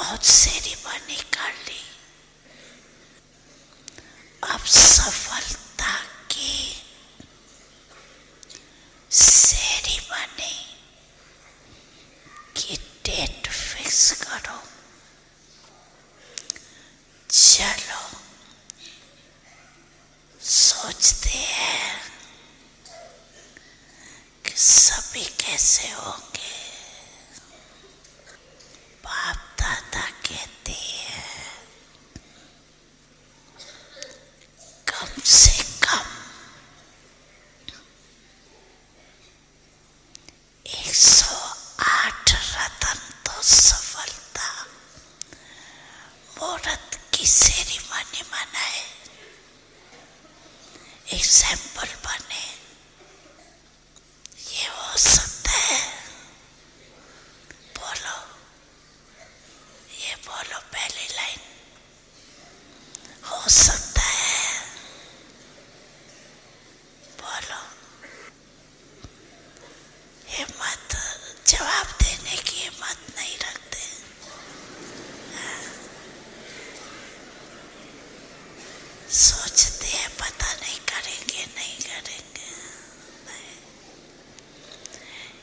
बहुत सेरेमनी कर ली, अब सफलता की सेरेमनी की डेट फिक्स करो। चलो सोचते हैं कि सभी कैसे होंगे। बाप दादा कहते हैं कम से कम 108 रतन तो सफलता मुहूर्त की सेरेमनी मनाए, एग्जाम्पल बने। ये हो सकता है, बोलो, ये बोलो पहली लाइन, हो सकता है, बोलो। हिम्मत, जवाब देने की हिम्मत नहीं रखते। सोचते हैं पता नहीं करेंगे नहीं करेंगे। नहीं।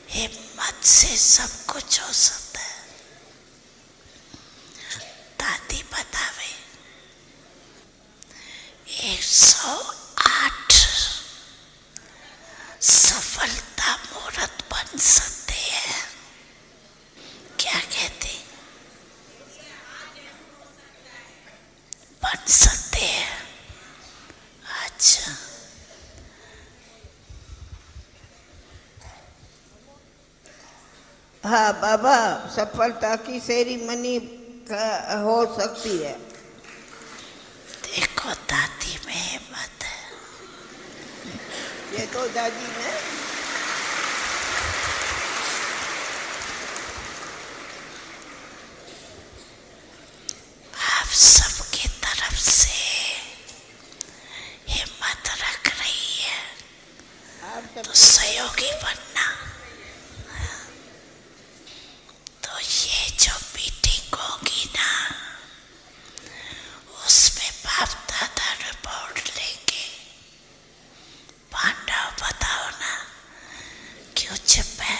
हिम्मत से सब कुछ हो सकता है। दादी बतावे 108 सफलता मुहूर्त बन सकते हैं। क्या कहते? बन सकते हैं। अच्छा, हाँ बाबा, सफलता की सेरेमनी हो सकती है। देखो दादी में हिम्मत है। ये तो दादी में आप सबकी तरफ से हिम्मत रख रही है, तो सहयोगी बनना। तो ये जो मीटिंग होगी ना, उसमें बाप दादा रिपोर्ट लेंगे। पांडव बताओ ना, क्यों चुप है?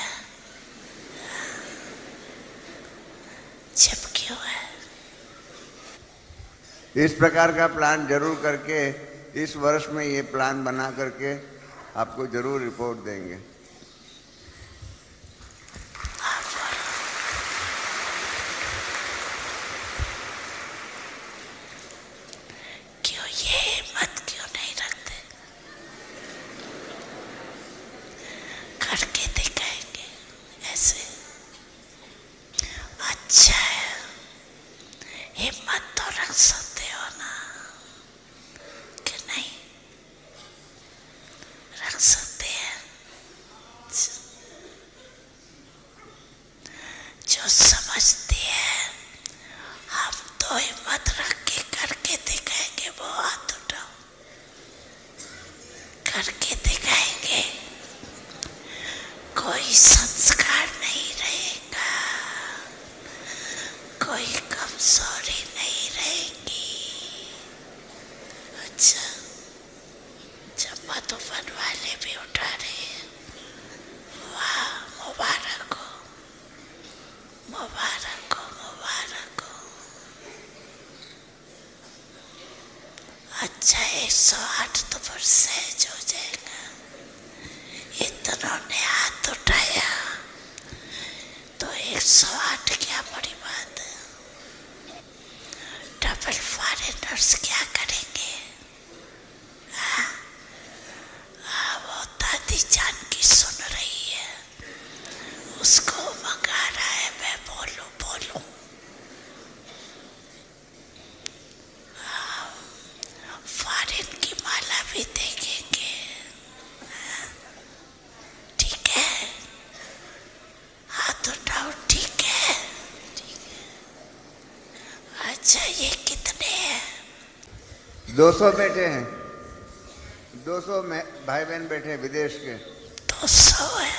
चुप क्यों है? इस प्रकार का प्लान जरूर करके इस वर्ष में ये प्लान बना करके आपको जरूर रिपोर्ट देंगे। क्यों ये हिम्मत क्यों नहीं रखते? करके दिखाएंगे ऐसे। अच्छा है, हिम्मत तो रख सकते हो ना, कि नहीं? रख सकते हैं। जो समझते हैं हम तो हिम्मत रख के करके दिखाएंगे, वो हाथ उठाओ। करके दिखाएंगे, कोई संस्कार नहीं रहेगा, कोई कमजोरी नहीं रहेगी। अच्छा, जब तूफान वाले भी उठा रहे हैं, वाह, मुबारक हो, मुबारक हो, मुबारक हो। अच्छा, 108 तो फिर सहज हो जाएगा। इतनों ने हाथ उठाया तो 108 क्या बड़ी बात है। डबल फॉरेनर्स क्या करेंगे? वो दादी जान की सुन रही है, उसको मंगा रहा है, मैं बोलूं बोलूं। फॉरेन की माला भी देखेंगे। ठीक है, हाथ उठाओ। ठीक है, ठीक है। अच्छा, ये कितने हैं? 200 बैठे हैं, 200 भाई बहन बैठे हैं विदेश के। 200 है,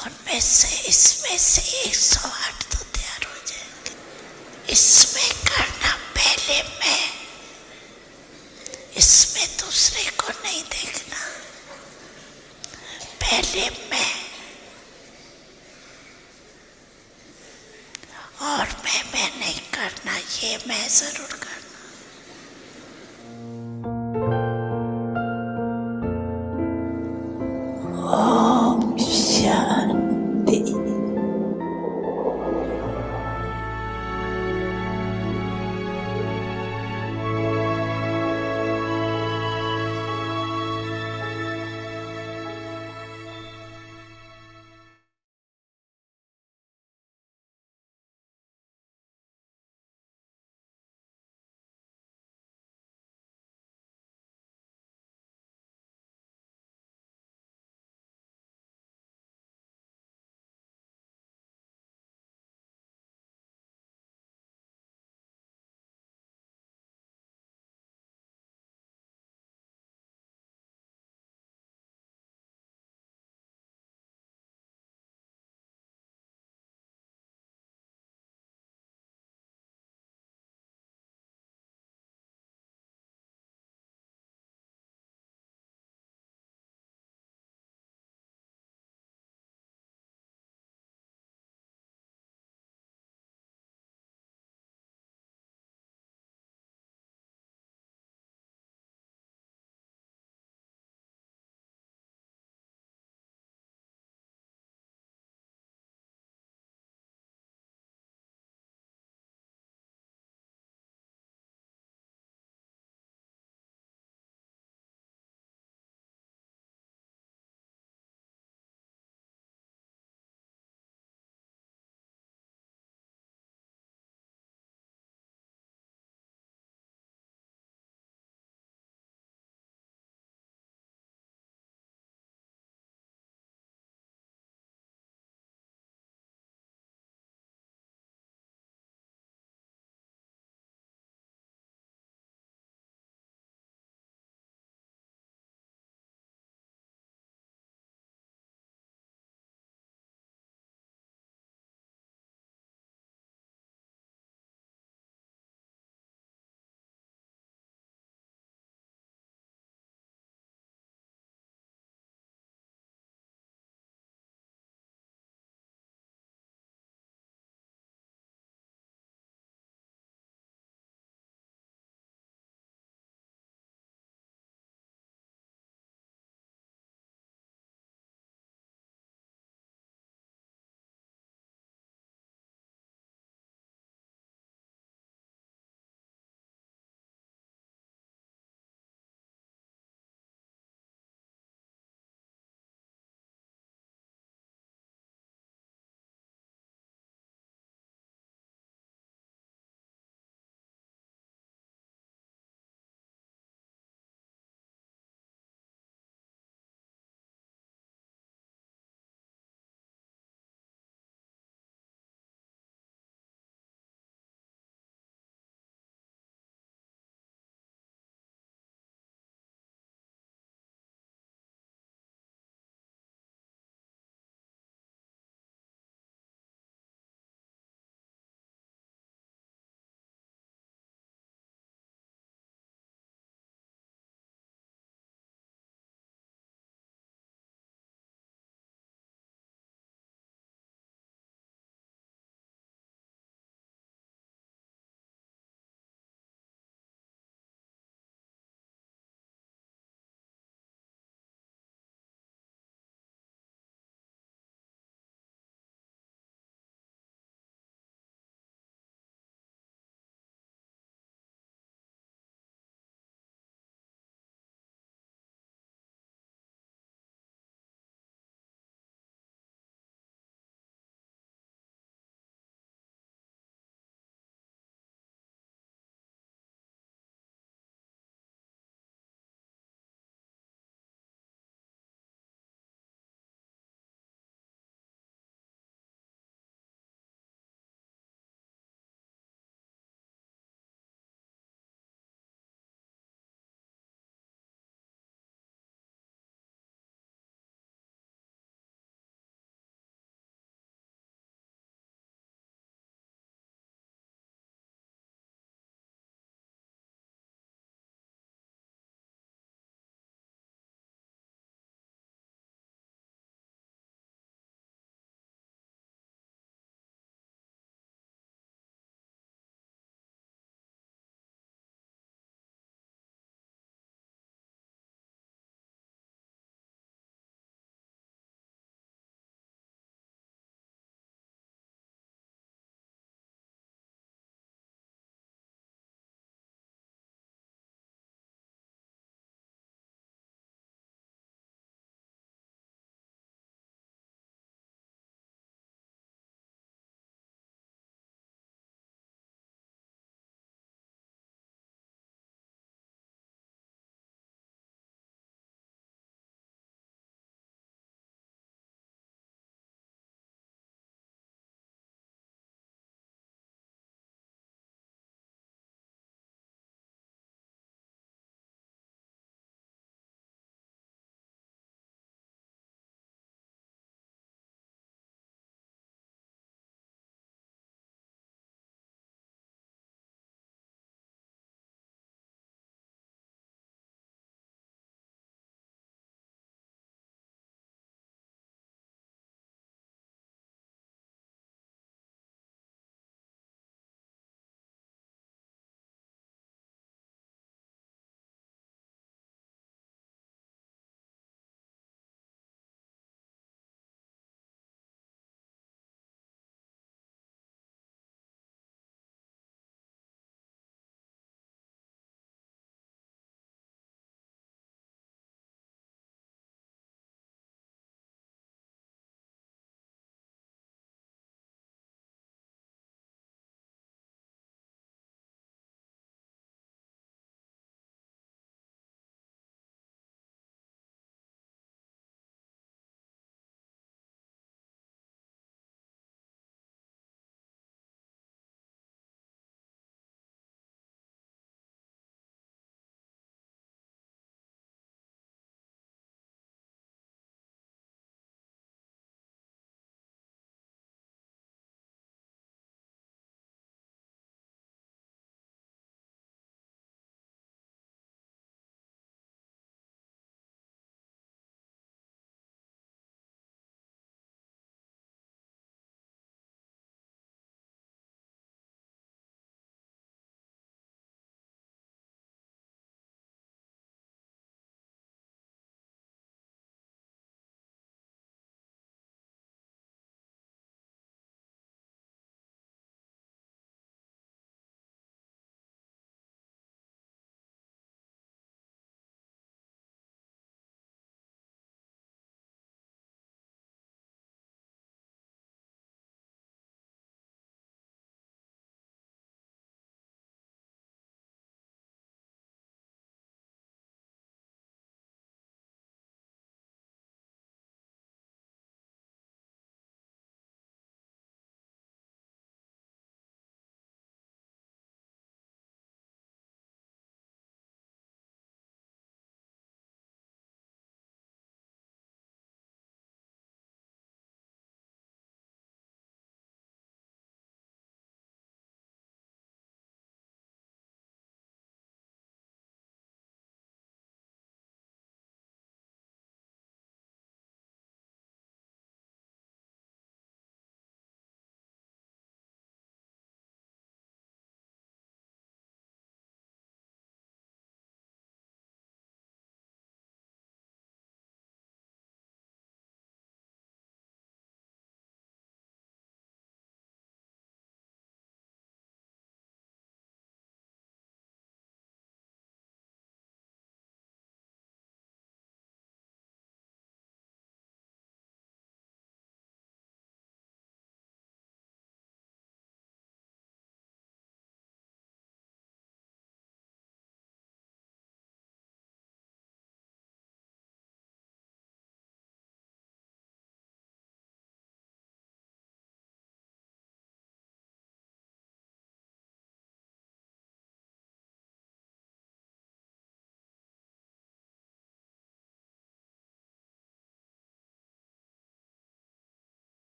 उनमें से इसमें से 108 तो तैयार हो जाएंगे। इसमें करना पहले मैं, इसमें दूसरे को नहीं देखना, पहले मैं और मैं नहीं करना, ये मैं जरूर करना। ओम शांति।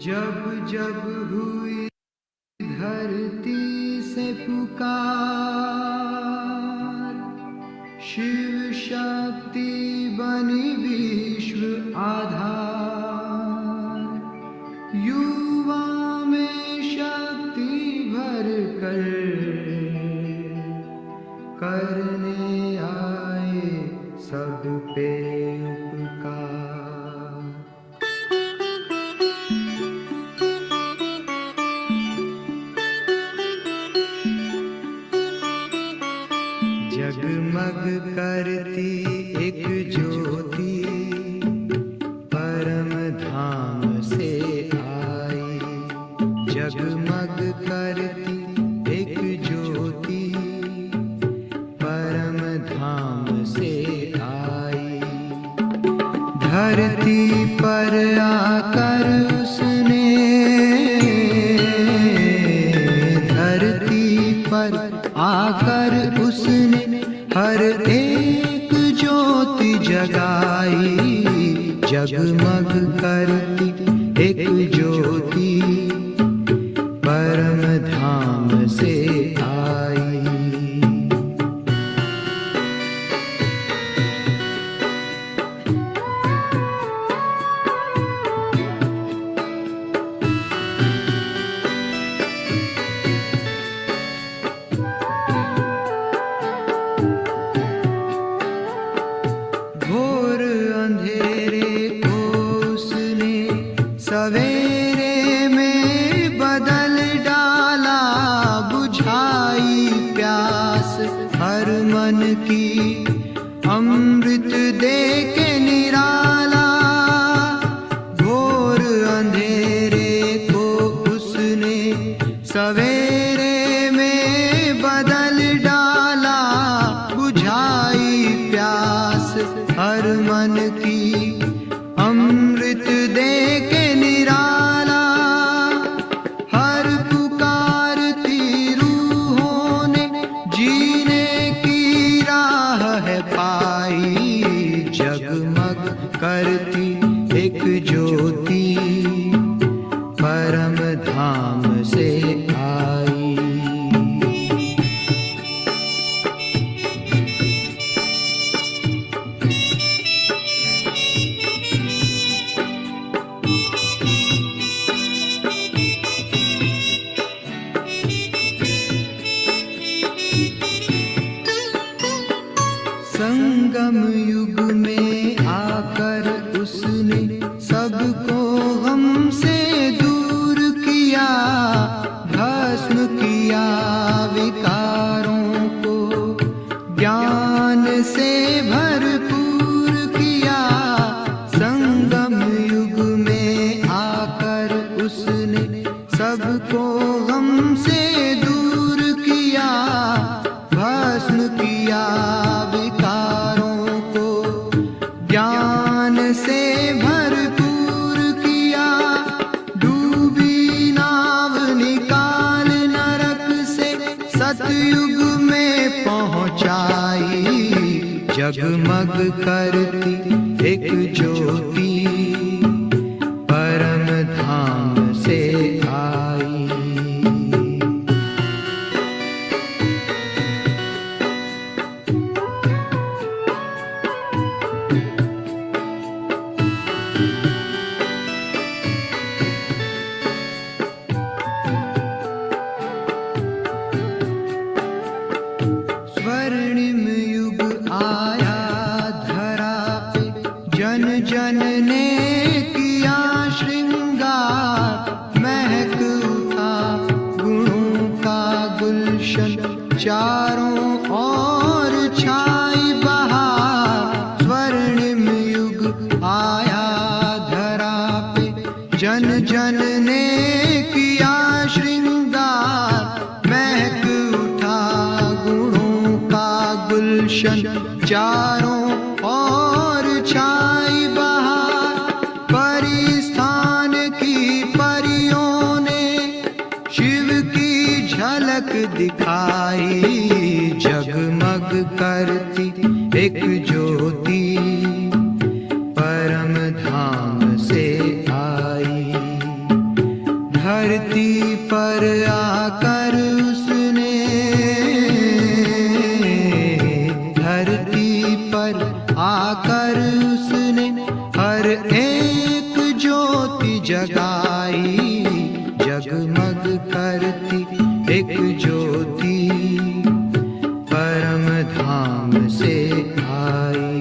जब जब हुई धरती से पुकार, शिव शक्ति बनी विश्व आधार। युवा में शक्ति भर कर करने आए सब पे उपकार। जगमग करती एक ज्योति परम धाम से आई। जगमग करती एक ज्योति परम धाम से आई। धरती पर आकर उसने, धरती पर आकर उसने हर एक ज्योति जगाई। जगमग करती एक ज्योति परम धाम से आई। घोर अंधेरे को उसने सवेरे में बदल डाला। बुझाई प्यास हर मन की अमृत दे के निराला। घोर अंधेरे को उसने सवेरे में बदल डाला। बुझाई प्यास हर मन की अमृत दे के निराला। हर पुकारती रूहों ने जीने की राह है पाई। जगमग करती एक ज्योति परम धाम से आई। संगम युग में आकर उसने सबको हमसे दूर किया। भस्म किया विकारों को ज्ञान से भरपूर किया। संगम युग में आकर उसने सबको हमसे दूर किया। भस्म किया विकारों को ज्ञान से भरपूर किया। डूबी नाव निकाल नरक से सतयुग में पहुंचाई। जगमग करती एक ज्योति परम धाम से आई। स्वर्णिम युग आया धरा पे, जन जन ने किया श्रृंगार। महक उठा गुणों का गुलशन, चारों ओर छाई बहार। स्वर्णिम युग आया धरा पे, जन जन ने किया श्रृंगार। महक उठा गुणों का गुलशन, चारों ओर छाई बहार। परिस्थान की परियों ने शिव की झलक दिखाई। जगमग करती एक ज्योति परम धाम से आई। आकर उसने हर एक ज्योति जगाई, जगमग करती एक ज्योति परम धाम से आई।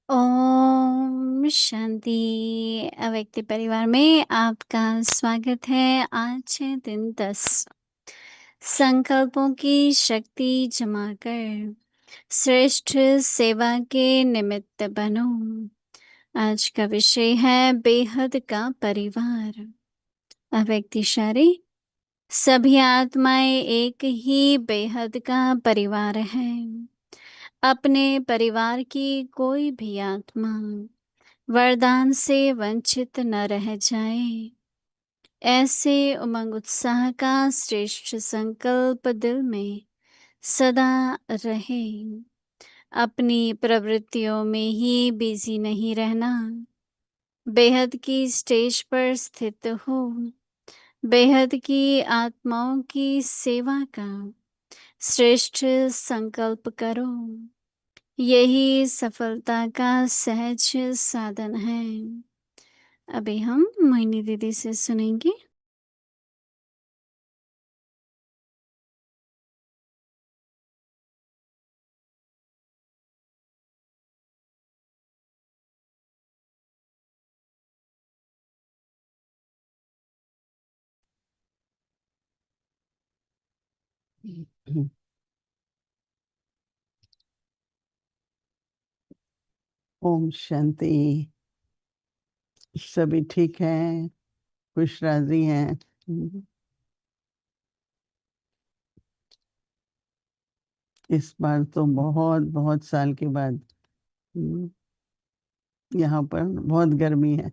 ओम शांति। अव्यक्ति परिवार में आपका स्वागत है। आज है दिन 10। संकल्पों की शक्ति जमा कर श्रेष्ठ सेवा के निमित्त बनो। आज का विषय है बेहद का परिवार। अव्यक्ति शारी, सभी आत्माएं एक ही बेहद का परिवार है। अपने परिवार की कोई भी आत्मा वरदान से वंचित न रह जाए, ऐसे उमंग उत्साह का श्रेष्ठ संकल्प दिल में सदा रहे। अपनी प्रवृत्तियों में ही बिजी नहीं रहना, बेहद की स्टेज पर स्थित हो बेहद की आत्माओं की सेवा का श्रेष्ठ संकल्प करो। यही सफलता का सहज साधन है। अभी हम मोहिनी दीदी से सुनेंगे। ओम शांति। सभी ठीक हैं, खुश राजी हैं। इस बार तो बहुत बहुत साल के बाद यहाँ पर बहुत गर्मी है।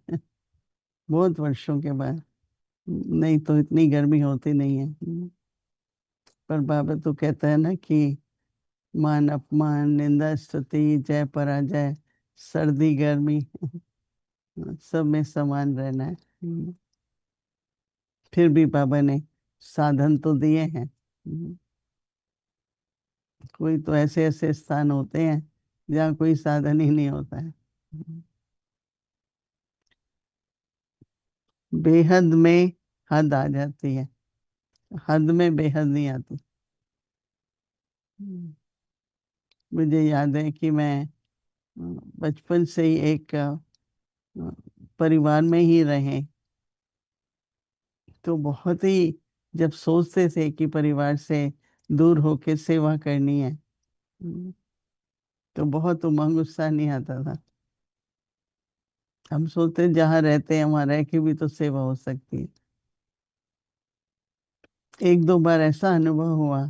बहुत वर्षों के बाद। नहीं तो इतनी गर्मी होती नहीं है। पर बाबा तो कहता है ना कि मान अपमान, निंदा स्तुति, जय पराजय, सर्दी गर्मी सब में समान रहना है। फिर भी बाबा ने साधन तो दिए हैं। कोई तो ऐसे ऐसे स्थान होते हैं जहाँ कोई साधन ही नहीं होता है। बेहद में हद आ जाती है, हद में बेहद नहीं आती। मुझे याद है कि मैं बचपन से ही एक परिवार में ही रहे, तो बहुत ही जब सोचते थे कि परिवार से दूर होके सेवा करनी है, तो बहुत उमंग उत्साह नहीं आता था। हम सोचते जहाँ रहते हैं वहां रह के भी तो सेवा हो सकती है। एक दो बार ऐसा अनुभव हुआ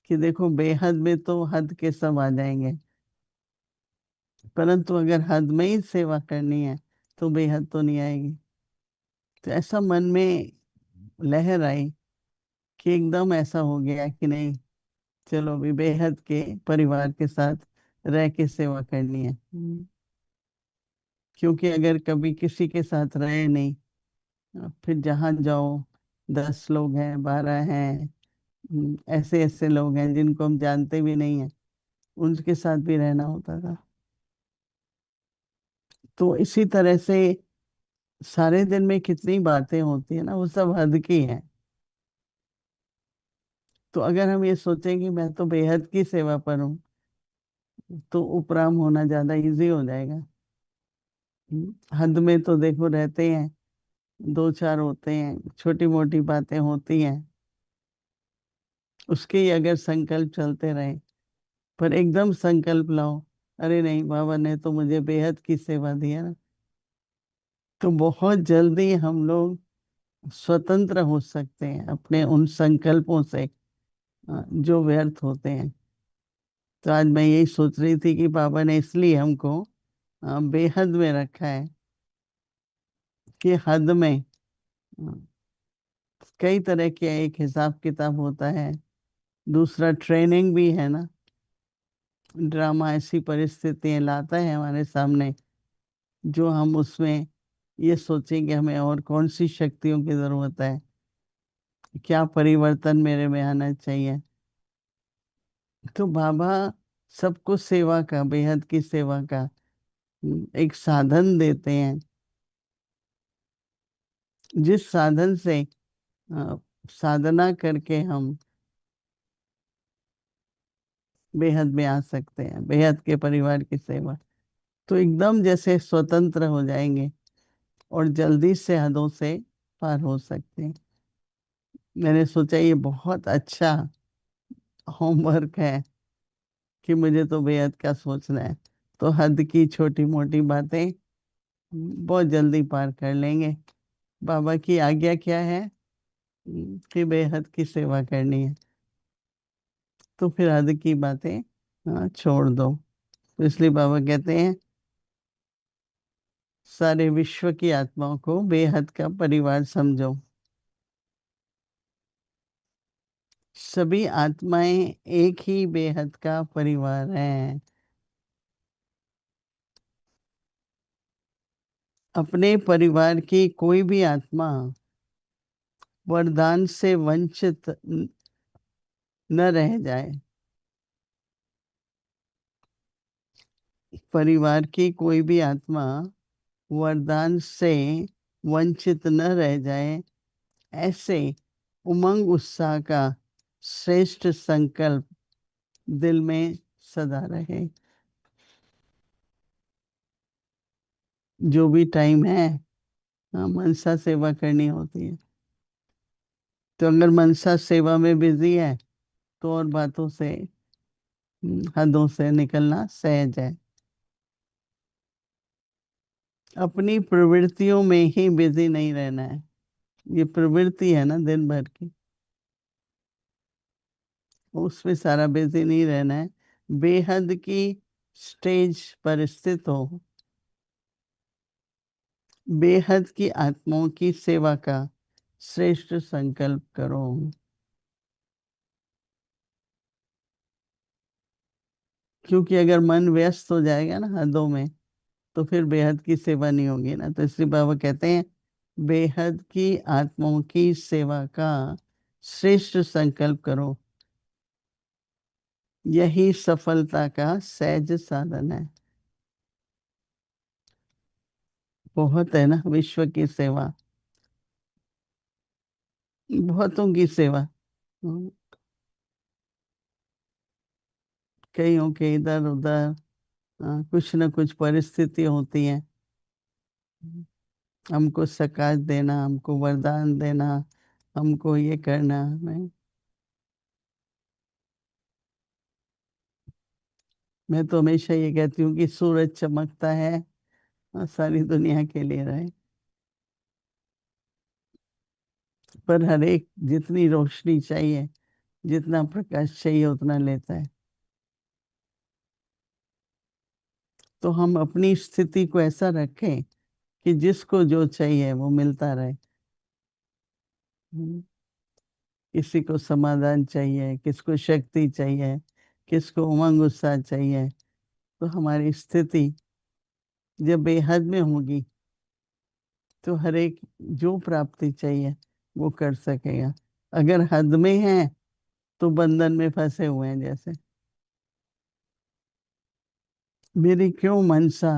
कि देखो बेहद में तो हद के सब आ जाएंगे, परंतु अगर हद में ही सेवा करनी है तो बेहद तो नहीं आएगी। तो ऐसा मन में लहर आई कि एकदम ऐसा हो गया कि नहीं, चलो भी बेहद के परिवार के साथ रह के सेवा करनी है। क्योंकि अगर कभी किसी के साथ रहे नहीं, फिर जहाँ जाओ 10 लोग हैं, 12 हैं, ऐसे ऐसे लोग हैं जिनको हम जानते भी नहीं है, उनके साथ भी रहना होता था। तो इसी तरह से सारे दिन में कितनी बातें होती है ना, वो सब हद की है। तो अगर हम ये सोचें कि मैं तो बेहद की सेवा पर हूँ, तो उपराम होना ज्यादा इजी हो जाएगा। हद में तो देखो रहते हैं, दो चार होते हैं, छोटी मोटी बातें होती हैं, उसके ही अगर संकल्प चलते रहे। पर एकदम संकल्प लाओ, अरे नहीं बाबा ने तो मुझे बेहद की सेवा दी है ना, तो बहुत जल्दी हम लोग स्वतंत्र हो सकते हैं अपने उन संकल्पों से जो व्यर्थ होते हैं। तो आज मैं यही सोच रही थी कि बाबा ने इसलिए हमको बेहद में रखा है कि हद में कई तरह के एक हिसाब किताब होता है। दूसरा ट्रेनिंग भी है ना, ड्रामा ऐसी परिस्थितियां लाता है हमारे सामने जो हम उसमें ये सोचेंगे हमें और कौन सी शक्तियों की जरूरत है, क्या परिवर्तन मेरे में आना चाहिए। तो बाबा सबको सेवा का, बेहद की सेवा का एक साधन देते हैं, जिस साधन से अ, साधना करके हम बेहद में आ सकते हैं, बेहद के परिवार की सेवा, तो एकदम जैसे स्वतंत्र हो जाएंगे और जल्दी से हदों से पार हो सकते हैं। मैंने सोचा ये बहुत अच्छा होमवर्क है कि मुझे तो बेहद का सोचना है, तो हद की छोटी मोटी बातें बहुत जल्दी पार कर लेंगे। बाबा की आज्ञा क्या है? कि बेहद की सेवा करनी है, तो फिर हद की बातें छोड़ दो। तो इसलिए बाबा कहते हैं सारे विश्व की आत्माओं को बेहद का परिवार समझो। सभी आत्माएं एक ही बेहद का परिवार हैं। अपने परिवार की कोई भी आत्मा वरदान से वंचित न रह जाए। परिवार की कोई भी आत्मा वरदान से वंचित न रह जाए, ऐसे उमंग उत्साह का श्रेष्ठ संकल्प दिल में सदा रहे। जो भी टाइम है, मनसा सेवा करनी होती है, तो अगर मनसा सेवा में बिजी है तो और बातों से हदों से निकलना सहज है। अपनी प्रवृत्तियों में ही बिजी नहीं रहना है। ये प्रवृत्ति है ना दिन भर की, उसमें सारा बिजी नहीं रहना है। बेहद की स्टेज पर स्थित हो, बेहद की आत्माओं की सेवा का श्रेष्ठ संकल्प करो। क्योंकि अगर मन व्यस्त हो जाएगा ना हदों में, तो फिर बेहद की सेवा नहीं होगी ना। तो इसलिए बाबा कहते हैं बेहद की आत्माओं की सेवा का श्रेष्ठ संकल्प करो, यही सफलता का सहज साधन है। बहुत है ना विश्व की सेवा, बहुतों की सेवा। हम्म, कईयों के इधर उधर कुछ न कुछ परिस्थिति होती है। हमको सकाश देना, हमको वरदान देना, हमको ये करना नहीं। मैं तो हमेशा ये कहती हूँ कि सूरज चमकता है सारी दुनिया के लिए रहे, पर हर एक जितनी रोशनी चाहिए, जितना प्रकाश चाहिए उतना लेता है। तो हम अपनी स्थिति को ऐसा रखें कि जिसको जो चाहिए वो मिलता रहे। हम्म, किसी को समाधान चाहिए, किसको शक्ति चाहिए, किसको उमंग उत्साह चाहिए, तो हमारी स्थिति जब बेहद में होगी तो हर एक जो प्राप्ति चाहिए वो कर सकेगा। अगर हद में है तो बंधन में फंसे हुए हैं जैसे। मेरी क्यों मनसा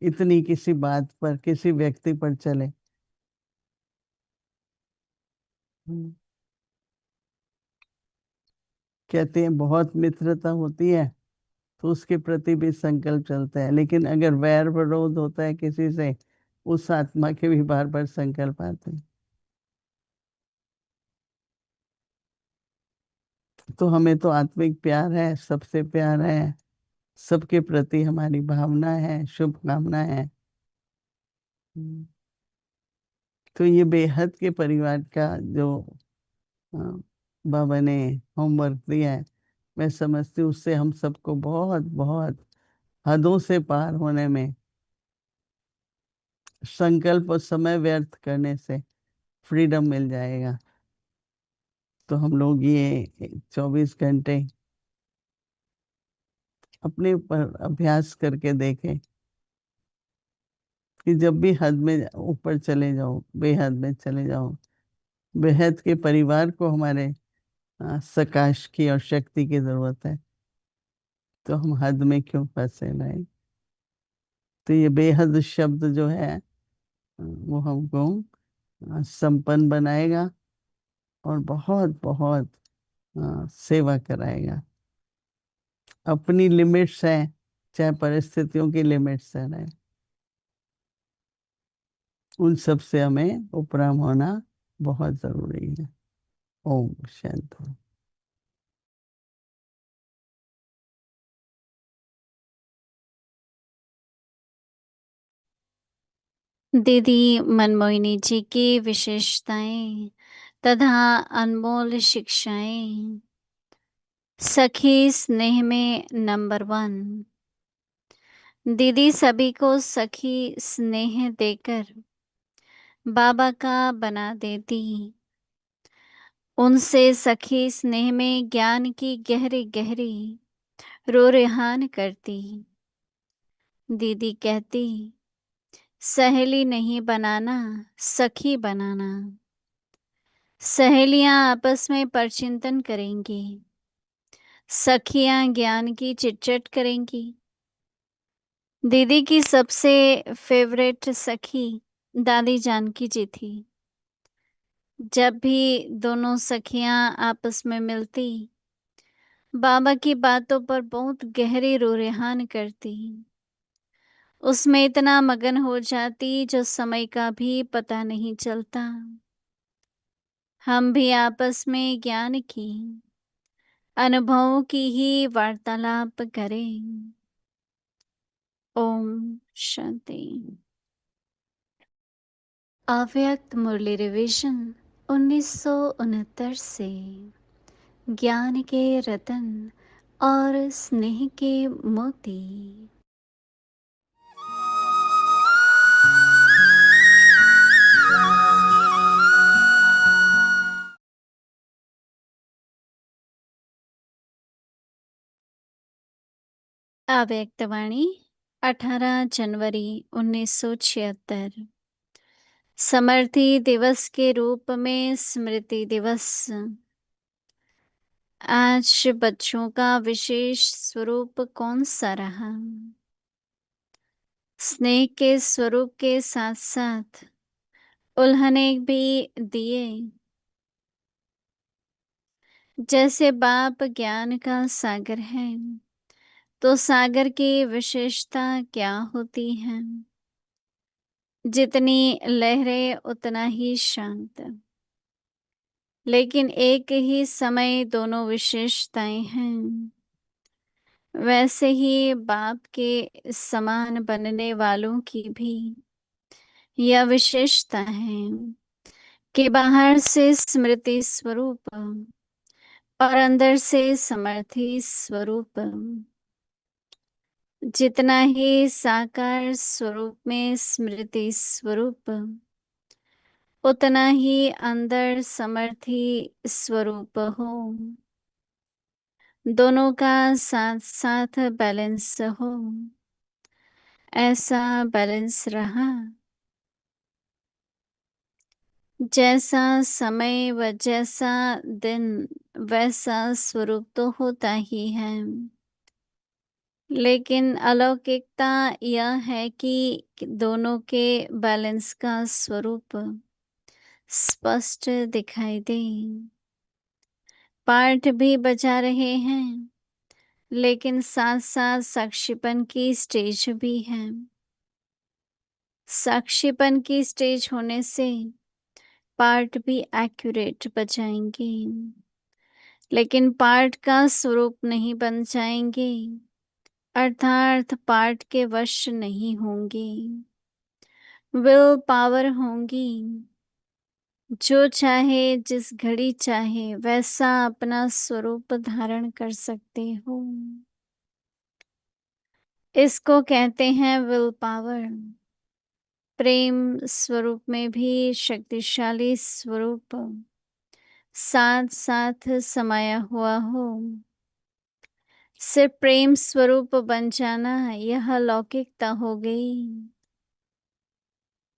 इतनी किसी बात पर, किसी व्यक्ति पर चले। हम्म, कहते हैं बहुत मित्रता होती है तो उसके प्रति भी संकल्प चलता है, लेकिन अगर वैर विरोध होता है किसी से, उस आत्मा के भी बार बार संकल्प आते हैं। तो हमें तो आत्मिक प्यार है, सबसे प्यार है, सबके प्रति हमारी भावना है, शुभकामना है। हम्म, तो ये बेहद के परिवार का जो अ, बाबा ने होमवर्क दिया है, मैं समझती हूँ उससे हम सबको बहुत बहुत हदों से पार होने में, संकल्प और समय व्यर्थ करने से फ्रीडम मिल जाएगा। तो हम लोग ये 24 घंटे अपने ऊपर अभ्यास करके देखें कि जब भी हद में ऊपर चले जाओ, बेहद में चले जाओ, बेहद के परिवार को हमारे सकाश की और शक्ति की जरूरत है, तो हम हद में क्यों फंसे रहे। तो ये बेहद शब्द जो है वो हमको संपन्न बनाएगा और बहुत बहुत सेवा कराएगा। अपनी लिमिट्स है, चाहे परिस्थितियों की लिमिट्स है, उन सब से हमें उपराम होना बहुत जरूरी है। ओम शांति। दीदी मनमोहिनी जी की विशेषताएं तथा अनमोल शिक्षाएं। सखी स्नेह में नंबर 1। दीदी सभी को सखी स्नेह देकर बाबा का बना देती। उनसे सखी स्नेह में ज्ञान की गहरी गहरी रोरेहान करती। दीदी कहती, सहेली नहीं बनाना, सखी बनाना। सहेलियां आपस में परचिंतन करेंगी, सखियां ज्ञान की चिटचट करेंगी। दीदी की सबसे फेवरेट सखी दादी जानकी जी थी। जब भी दोनों सखियां आपस में मिलती, बाबा की बातों पर बहुत गहरी रोरेहान करती। उसमें इतना मगन हो जाती जो समय का भी पता नहीं चलता। हम भी आपस में ज्ञान की, अनुभवों की ही वार्तालाप करें। ओम शांति। अव्यक्त मुरली रिविजन 1969 से। ज्ञान के रतन और स्नेह के मोती। अव्यक्तवाणी 18 जनवरी 1976। समर्थी दिवस के रूप में स्मृति दिवस। आज बच्चों का विशेष स्वरूप कौन सा रहा? स्नेह के स्वरूप के साथ साथ उल्हने भी दिए। जैसे बाप ज्ञान का सागर है, तो सागर की विशेषता क्या होती है? जितनी लहरें उतना ही शांत। लेकिन एक ही समय दोनों विशेषताएं हैं। वैसे ही बाप के समान बनने वालों की भी यह विशेषता है कि बाहर से स्मृति स्वरूप और अंदर से समर्थी स्वरूप। जितना ही साकार स्वरूप में स्मृति स्वरूप, उतना ही अंदर समर्थी स्वरूप हो। दोनों का साथ साथ बैलेंस हो। ऐसा बैलेंस रहा। जैसा समय व जैसा दिन वैसा स्वरूप तो होता ही है। लेकिन अलौकिकता यह है कि दोनों के बैलेंस का स्वरूप स्पष्ट दिखाई दे। पाठ भी बजा रहे हैं, लेकिन साथ साथ साक्षीपन की स्टेज भी है। साक्षीपन की स्टेज होने से पार्ट भी एक्यूरेट बजाएंगे, लेकिन पार्ट का स्वरूप नहीं बन जाएंगे, अर्थात पार्ट के वश नहीं होंगे। विल पावर होंगी। जो चाहे जिस घड़ी चाहे वैसा अपना स्वरूप धारण कर सकते हो। इसको कहते हैं विल पावर। प्रेम स्वरूप में भी शक्तिशाली स्वरूप साथ साथ समाया हुआ हो। सिर्फ प्रेम स्वरूप बन जाना यह लौकिकता हो गई।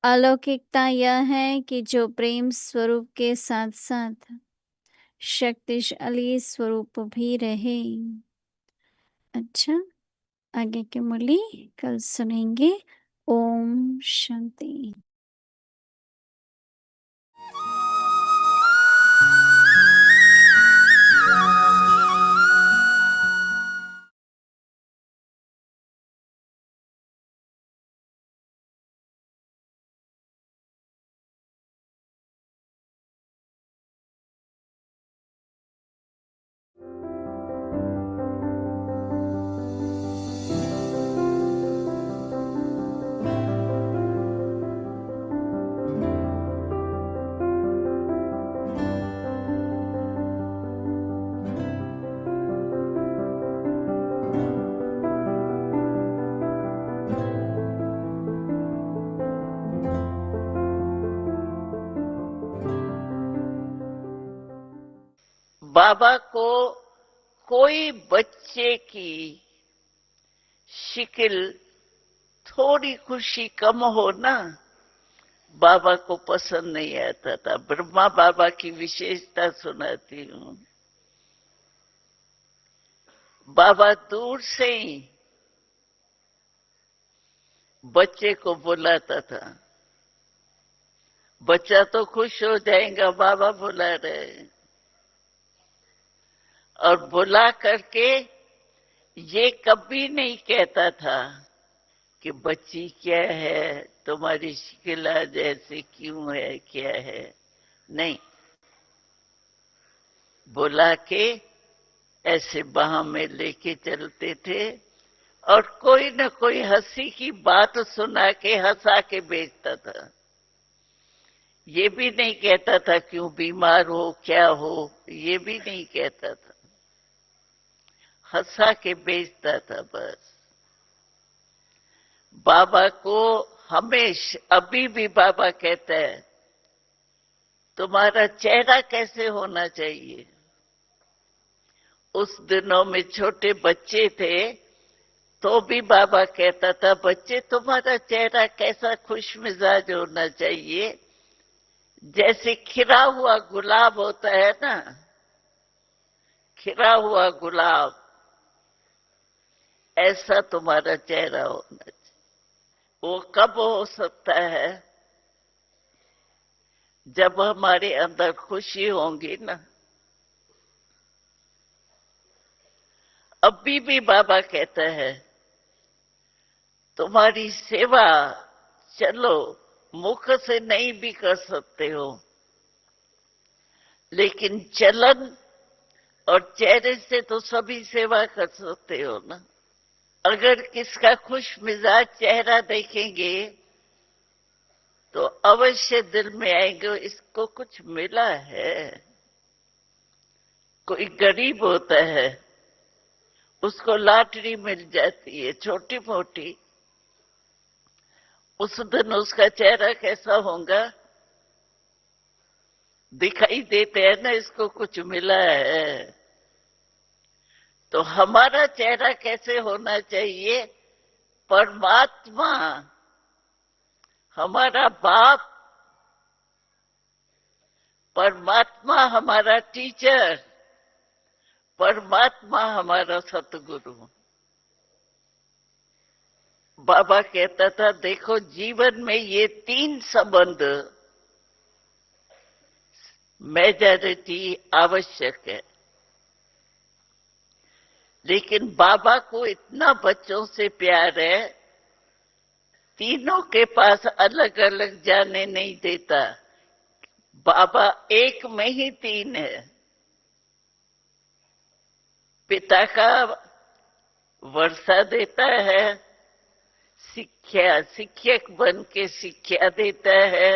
अलौकिकता यह है कि जो प्रेम स्वरूप के साथ साथ शक्तिशाली स्वरूप भी रहे। अच्छा, आगे की मुरली कल सुनेंगे। ओम शांति। बाबा को कोई बच्चे की शिकिल थोड़ी खुशी कम हो ना, बाबा को पसंद नहीं आता था। ब्रह्मा बाबा की विशेषता सुनाती हूं। बाबा दूर से ही बच्चे को बुलाता था। बच्चा तो खुश हो जाएगा, बाबा बुला रहे हैं। और बुला करके ये कभी नहीं कहता था कि बच्ची क्या है, तुम्हारी शिकिल आज ऐसे क्यों है, क्या है। नहीं, बुला के ऐसे बाह में लेके चलते थे और कोई न कोई हंसी की बात सुना के हंसा के भेजता था। ये भी नहीं कहता था क्यों बीमार हो, क्या हो, ये भी नहीं कहता था। हंसा के भेजता था बस। बाबा को हमेशा, अभी भी बाबा कहता है, तुम्हारा चेहरा कैसे होना चाहिए। उस दिनों में छोटे बच्चे थे तो भी बाबा कहता था, बच्चे तुम्हारा चेहरा कैसा खुश मिजाज होना चाहिए, जैसे खिला हुआ गुलाब होता है ना, खिला हुआ गुलाब, ऐसा तुम्हारा चेहरा होना चाहिए। वो कब हो सकता है, जब हमारे अंदर खुशी होंगी ना। अभी भी बाबा कहता है, तुम्हारी सेवा चलो मुख से नहीं भी कर सकते हो, लेकिन चलन और चेहरे से तो सभी सेवा कर सकते हो ना। अगर किसका खुश मिजाज चेहरा देखेंगे तो अवश्य दिल में आएंगे, इसको कुछ मिला है। कोई गरीब होता है, उसको लॉटरी मिल जाती है छोटी मोटी, उस दिन उसका चेहरा कैसा होगा, दिखाई देते हैं ना, इसको कुछ मिला है। तो हमारा चेहरा कैसे होना चाहिए, परमात्मा, हमारा बाप, परमात्मा हमारा टीचर, परमात्मा हमारा सतगुरु। बाबा कहता था, देखो जीवन में ये तीन संबंध मेजॉरिटी आवश्यक है। लेकिन बाबा को इतना बच्चों से प्यार है, तीनों के पास अलग अलग जाने नहीं देता। बाबा एक में ही तीन है। पिता का वर्षा देता है, शिक्षक बन के शिक्षा देता है,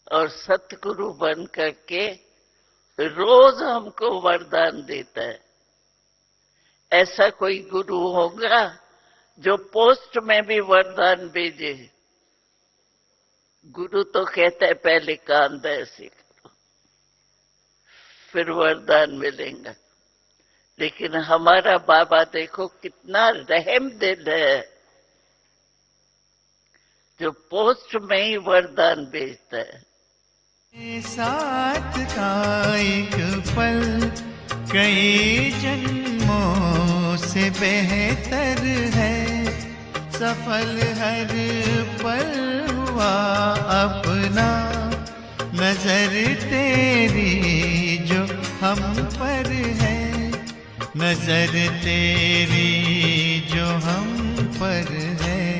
और सतगुरु बन करके रोज हमको वरदान देता है। ऐसा कोई गुरु होगा जो पोस्ट में भी वरदान भेजे। गुरु तो कहता है पहले कान ऐसे करो, फिर वरदान मिलेगा। लेकिन हमारा बाबा देखो कितना रहम दिल है, जो पोस्ट में ही वरदान भेजता है। साथ का एक पल कई जन्मों से बेहतर है, सफल हर पल हुआ अपना, नजर तेरी जो हम पर है, नजर तेरी जो हम पर है,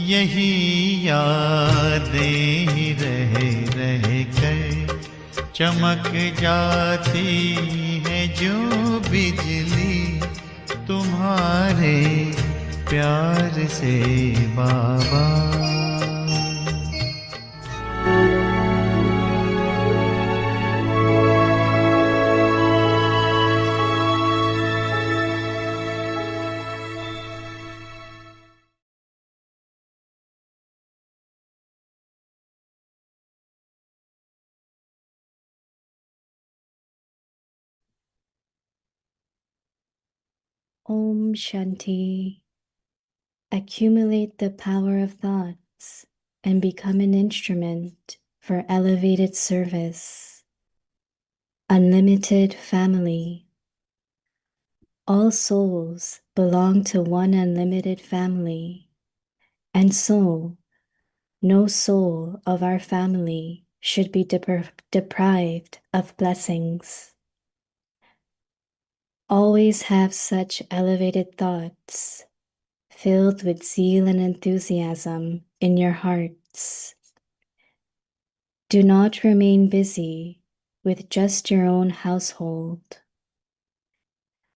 यही यादें ही रह रह कर चमक जाती है जो बिजली तुम्हारे प्यार से बाबा। Om Shanti. Accumulate the power of thoughts and become an instrument for elevated service. Unlimited family. All souls belong to one unlimited family, and so no soul of our family should be deprived of blessings. Always have such elevated thoughts, filled with zeal and enthusiasm in your hearts. Do not remain busy with just your own household.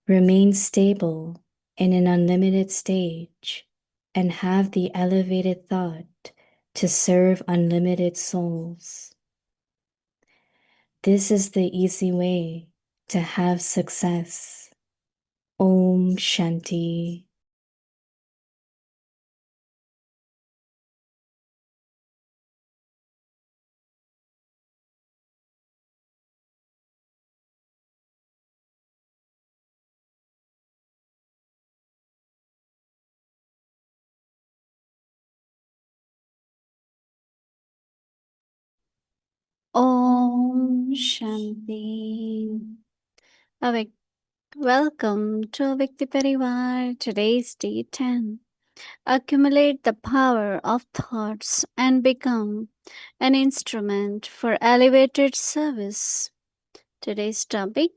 Remain stable in an unlimited stage and have the elevated thought to serve unlimited souls. This is the easy way to have success. Om Shanti. Om Shanti. Welcome to Vikti Parivar. Today's day 10. Accumulate the power of thoughts and become an instrument for elevated service. Today's topic,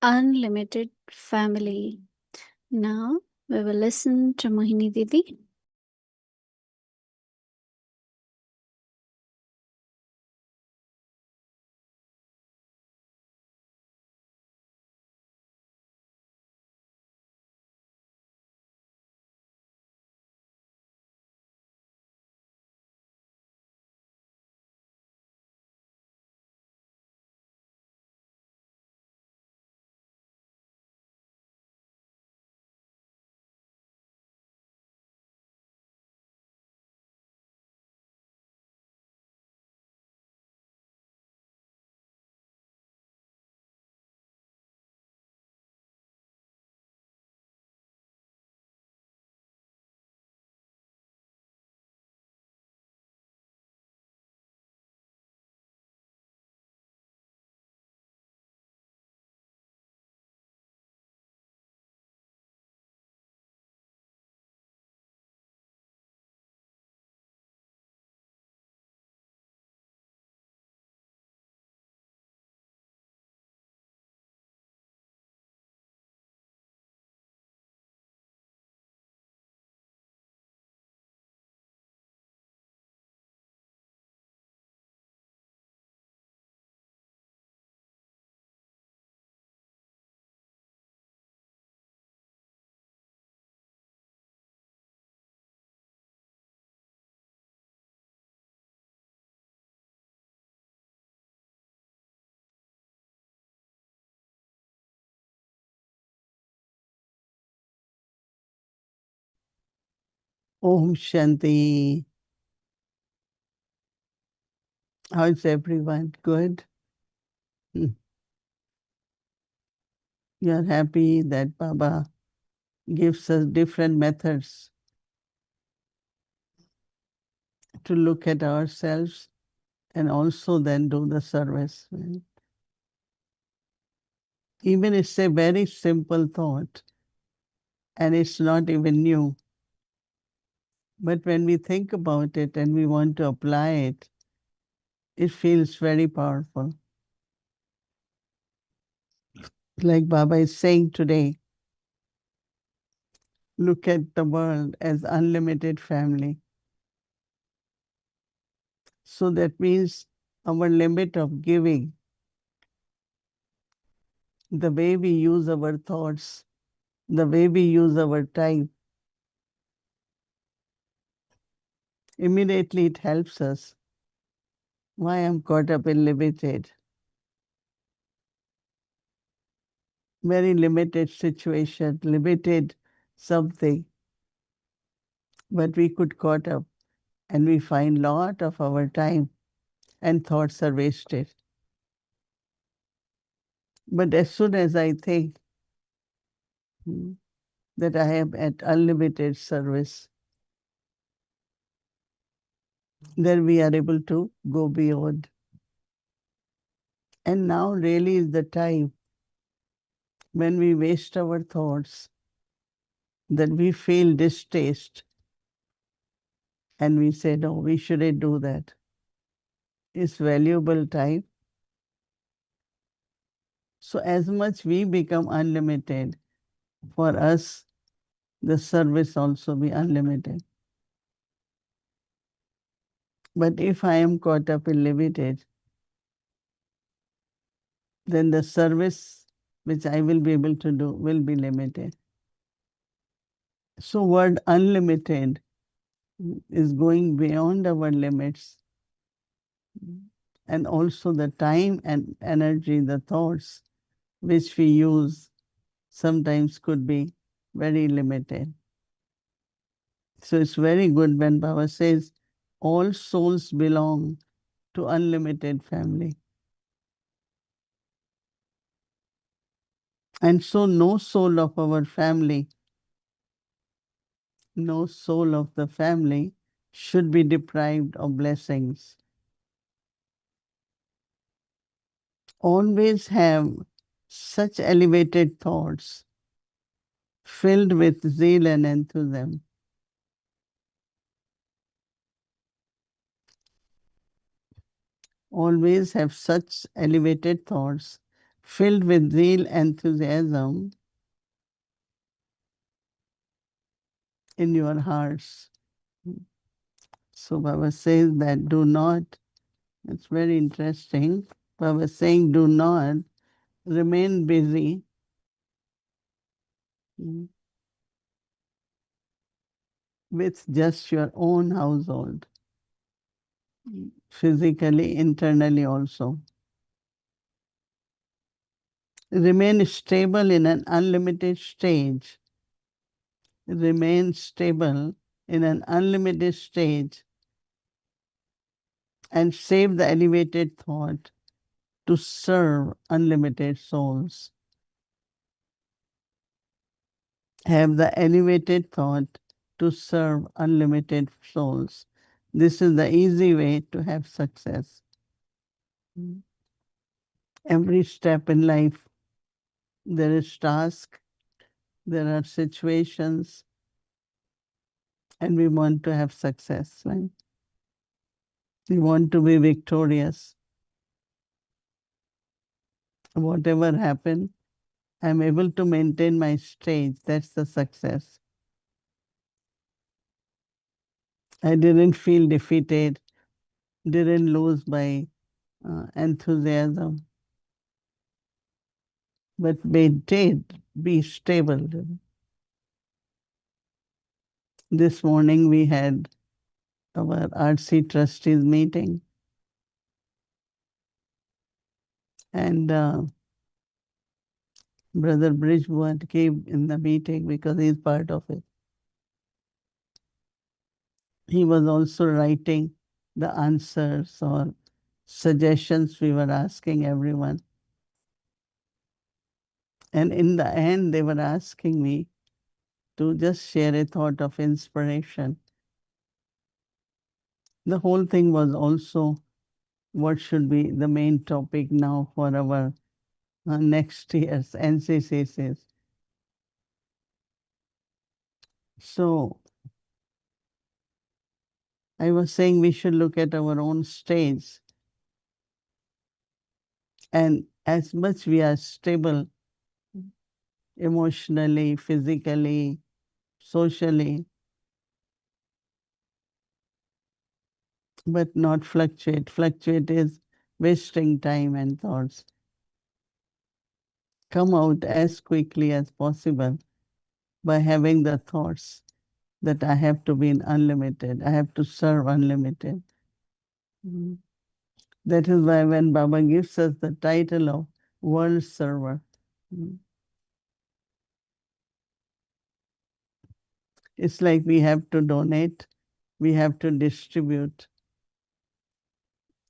unlimited family. Now we will listen to Mohini Didi. Om Shanti. How's everyone? Good? You're happy that Baba gives us different methods to look at ourselves and also then do the service. Right? Even it's a very simple thought and it's not even new. But when we think about it and we want to apply it, it feels very powerful. Like Baba is saying today, look at the world as unlimited family. So that means our limit of giving, the way we use our thoughts, the way we use our time, immediately it helps us. Why I'm caught up in limited, very limited situation, limited something, but we could caught up and we find lot of our time and thoughts are wasted. But as soon as I think, that I am at unlimited service. Then we are able to go beyond. And now really is the time when we waste our thoughts, that we feel distaste and we say, no, we shouldn't do that. It's valuable time. So as much we become unlimited, for us, the service also be unlimited. But if I am caught up in limited, then the service which I will be able to do will be limited. So word unlimited is going beyond our limits, and also the time and energy, the thoughts which we use sometimes could be very limited. So it's very good when Baba says all souls belong to unlimited family. And so no soul of our family, no soul of the family should be deprived of blessings. Always have such elevated thoughts filled with zeal and enthusiasm. Always have such elevated thoughts filled with zeal and enthusiasm in your hearts. So Baba says that do not, it's very interesting. Baba saying do not remain busy with just your own household, physically, internally also. Remain stable in an unlimited stage. Remain stable in an unlimited stage and save the elevated thought to serve unlimited souls. Have the elevated thought to serve unlimited souls. This is the easy way to have success. Every step in life, there is task, there are situations, and we want to have success, right? We want to be victorious. Whatever happened, I'm able to maintain my stage. That's the success. I didn't feel defeated, didn't lose my enthusiasm, but maintained, be stable. This morning we had our RC trustees meeting, and Brother Bridgewater came in the meeting because he's part of it. He was also writing the answers or suggestions we were asking everyone. And in the end, they were asking me to just share a thought of inspiration. The whole thing was also what should be the main topic now for our next year's NCCs. So I was saying we should look at our own stage, and as much we are stable emotionally, physically, socially, but not fluctuate. Fluctuate is wasting time and thoughts. Come out as quickly as possible by having the thoughts that I have to be in unlimited, I have to serve unlimited. That is why when Baba gives us the title of world server, it's like we have to donate, we have to distribute,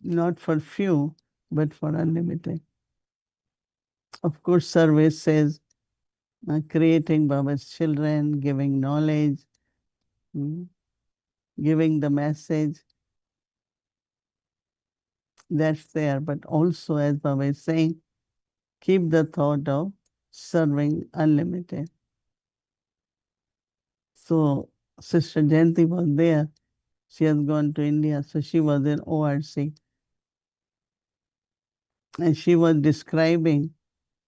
not for few, but for unlimited. Of course, service says creating Baba's children, giving knowledge, giving the message. That's there. But also, as Baba is saying, keep the thought of serving unlimited. So Sister Jayanti was there. She has gone to India, so she was in ORC. And she was describing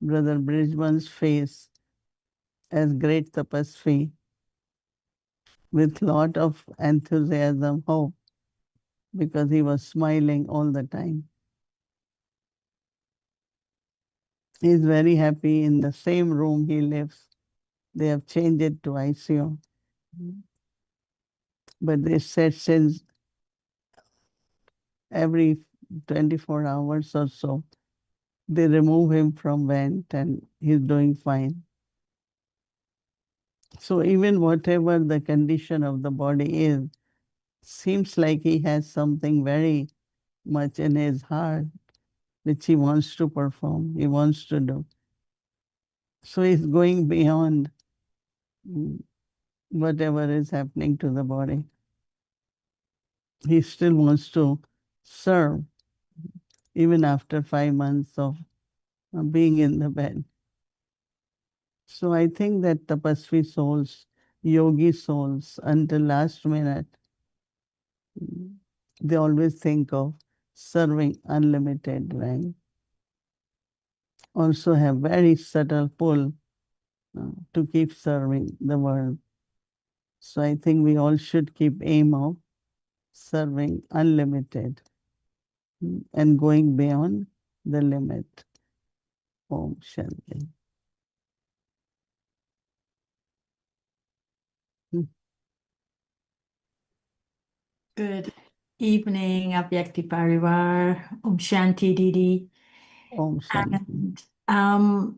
Brother Bridgman's face as great tapasvi with lot of enthusiasm, hope, because he was smiling all the time. He's very happy in the same room he lives. They have changed it to ICU. But they said since every 24 hours or so, they remove him from vent and he's doing fine. So even whatever the condition of the body is, seems like he has something very much in his heart which he wants to perform, he wants to do. So he's going beyond whatever is happening to the body. He still wants to serve even after 5 months of being in the bed. So I think that tapasvi souls, yogi souls, until last minute, they always think of serving unlimited, right? Also have very subtle pull to keep serving the world. So I think we all should keep aim of serving unlimited and going beyond the limit. Om Shanti. Good evening, Avyakti Parivar, Om Shanti Didi. Om Shanti. And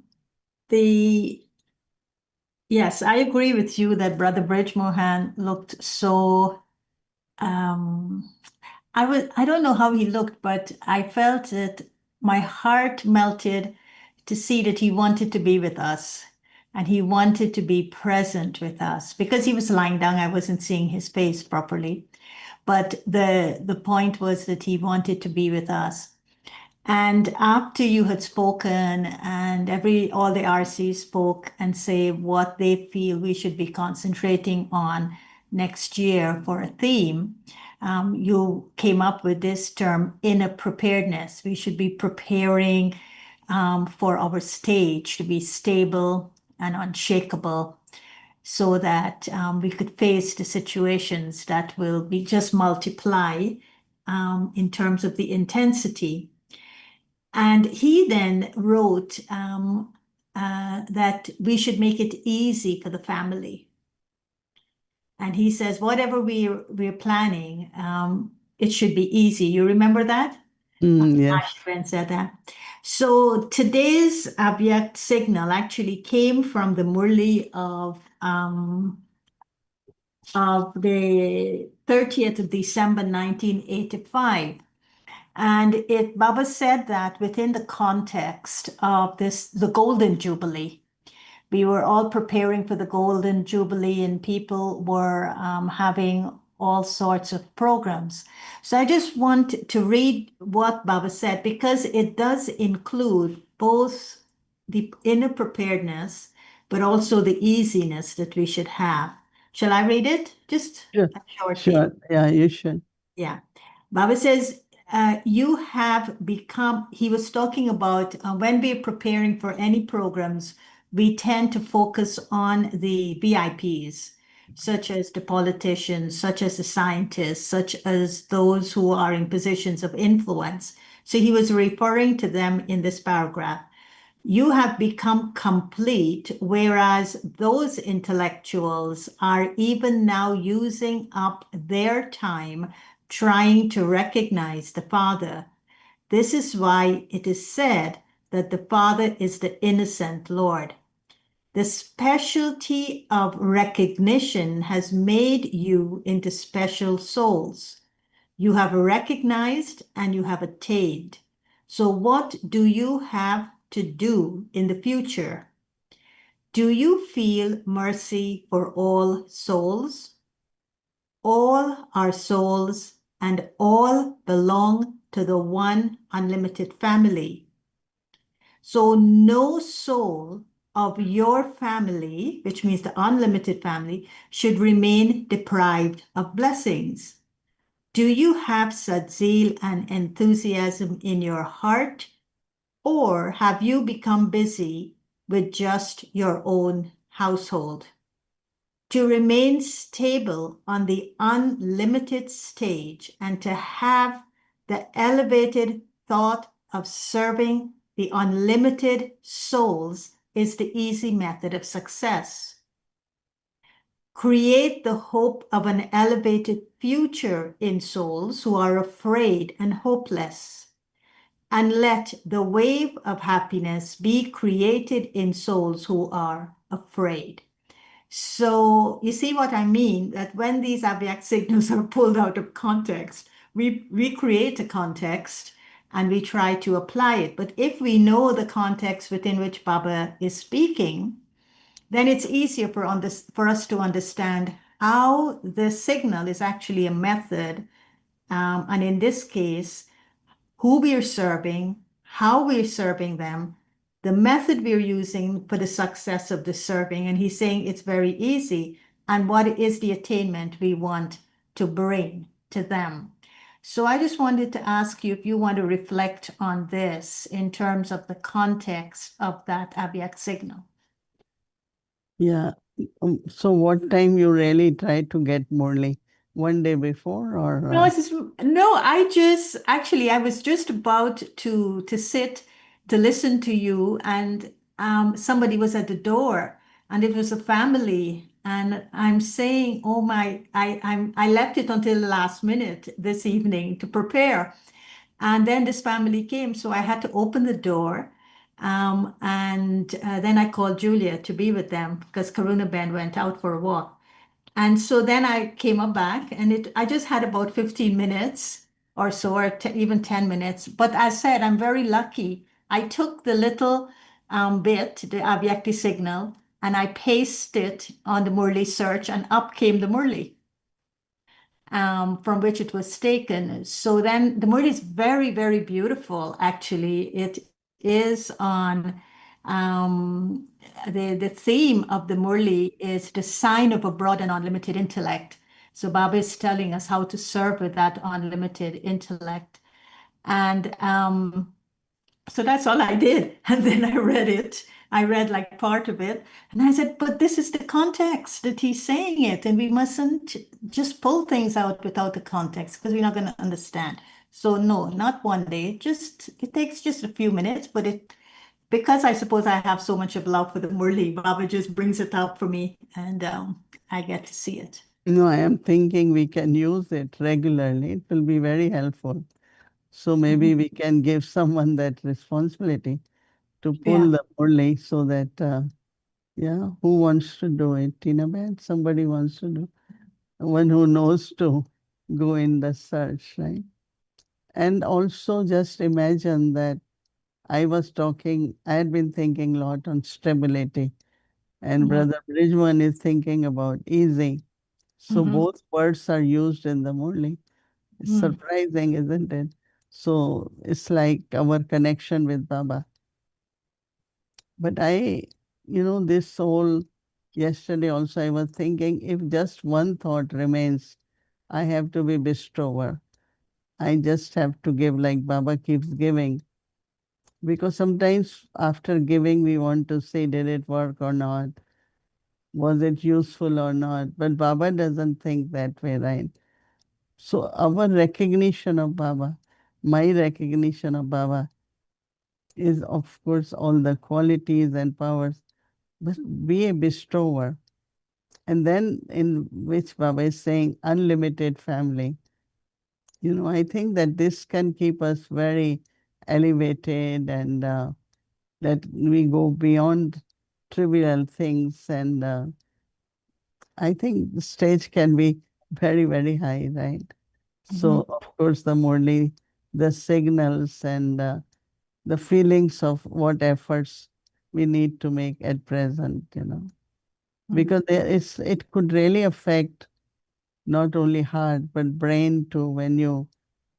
yes, I agree with you that Brother Bridge Mohan looked so, I don't know how he looked, but I felt that my heart melted to see that he wanted to be with us and he wanted to be present with us. Because he was lying down, I wasn't seeing his face properly. But the point was that he wanted to be with us. And after you had spoken and all the RCs spoke and say what they feel we should be concentrating on next year for a theme, you came up with this term, inner preparedness. We should be preparing for our stage to be stable and unshakable so that we could face the situations that will be just multiply in terms of the intensity. And he then wrote that we should make it easy for the family. And he says, whatever we're planning, it should be easy. You remember that? Yes. Ashwin said that. So today's Abhyakt signal actually came from the Murli of the 30th of December, 1985. And Baba said that within the context of the Golden Jubilee. We were all preparing for the Golden Jubilee and people were having all sorts of programs. So I just want to read what Baba said because it does include both the inner preparedness, but also the easiness that we should have. Shall I read it? Just Sure. a short Sure. bit. Yeah, you should. Yeah. Baba says, you have become, he was talking about when we're preparing for any programs, we tend to focus on the VIPs, such as the politicians, such as the scientists, such as those who are in positions of influence. So he was referring to them in this paragraph. You have become complete, whereas those intellectuals are even now using up their time trying to recognize the Father. This is why it is said that the Father is the innocent Lord. The specialty of recognition has made you into special souls. You have recognized and you have attained. So what do you have to do in the future? Do you feel mercy for all souls? All are souls and all belong to the one unlimited family. So no soul of your family, which means the unlimited family, should remain deprived of blessings. Do you have such zeal and enthusiasm in your heart, or have you become busy with just your own household? To remain stable on the unlimited stage and to have the elevated thought of serving the unlimited souls is the easy method of success. Create the hope of an elevated future in souls who are afraid and hopeless. And let the wave of happiness be created in souls who are afraid. So you see what I mean? That when these abstract signals are pulled out of context, we create a context and we try to apply it. But if we know the context within which Baba is speaking, then it's easier for us to understand how the signal is actually a method. And in this case, who we are serving, how we're serving them, the method we're using for the success of the serving. And he's saying it's very easy. And what is the attainment we want to bring to them? So I just wanted to ask you if you want to reflect on this in terms of the context of that abstract signal. Yeah. So what time you really try to get Murli? One day before or? No, I was just about to sit to listen to you, and somebody was at the door, and it was a family, and I'm saying, oh my, I left it until the last minute this evening to prepare, and then this family came, so I had to open the door. And then I called Julia to be with them because Karuna Ben went out for a walk. And so then I came up back and I just had about 15 minutes or so, or even 10 minutes. But as said, I'm very lucky. I took the little bit, the Avyakti signal, and I pasted it on the Murli search, and up came the Murli from which it was taken. So then the Murli is very, very beautiful, actually. It is on the theme of the Murli is the sign of a broad and unlimited intellect. So Baba is telling us how to serve with that unlimited intellect. And so that's all I did. And then I read it. I read like part of it. And I said, but this is the context that he's saying it. And we mustn't just pull things out without the context because we're not going to understand. So no, not one day. It takes just a few minutes, but because I suppose I have so much of love for the Murli, Baba just brings it up for me and I get to see it. No, I am thinking we can use it regularly. It will be very helpful. So maybe we can give someone that responsibility to pull the Murli so that, who wants to do it? Tina Ben, somebody wants to do. One who knows to go in the search, right? And also just imagine that I had been thinking a lot on stability, and Brother Bridgman is thinking about easy. So both words are used in the Murli. It's surprising, isn't it? So it's like our connection with Baba. But this whole, yesterday also I was thinking, if just one thought remains, I have to be bestower. I just have to give like Baba keeps giving. Because sometimes after giving, we want to say, did it work or not? Was it useful or not? But Baba doesn't think that way, right? So our recognition of Baba, my recognition of Baba is of course all the qualities and powers, but be a bestower. And then in which Baba is saying unlimited family. I think that this can keep us very elevated and that we go beyond trivial things. And I think the stage can be very, very high, right? So, of course, the Murli, the signals and the feelings of what efforts we need to make at present, because it could really affect not only heart but brain too when you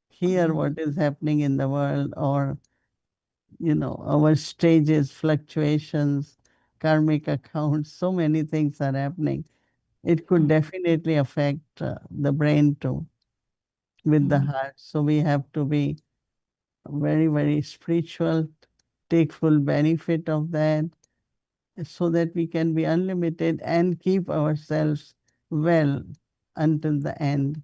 hear what is happening in the world, or our stages, fluctuations, karmic accounts, so many things are happening. It could definitely affect the brain too with the heart. So we have to be very, very spiritual, take full benefit of that, so that we can be unlimited and keep ourselves well until the end,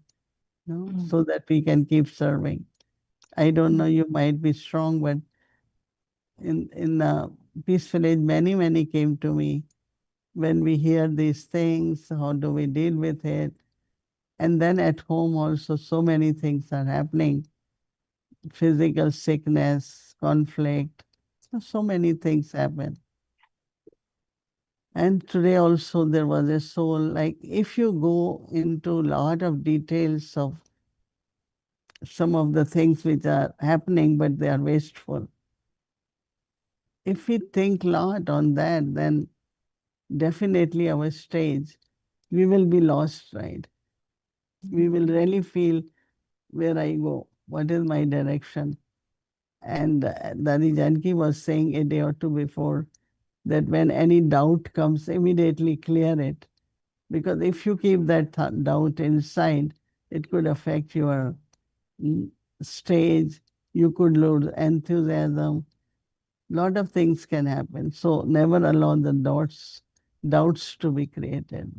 so that we can keep serving. I don't know, you might be strong, but in peaceful age, many came to me. When we hear these things, how do we deal with it? And then at home also, so many things are happening. Physical sickness, conflict, so many things happen. And today also there was a soul, like if you go into a lot of details of some of the things which are happening, but they are wasteful. If we think lot on that, then definitely our stage, we will be lost, right? We will really feel where I go, what is my direction. And Dadi Janki was saying a day or two before that when any doubt comes, immediately clear it. Because if you keep that doubt inside, it could affect your mm, stage. You could lose enthusiasm. Lot of things can happen. So never allow the doubts to be created.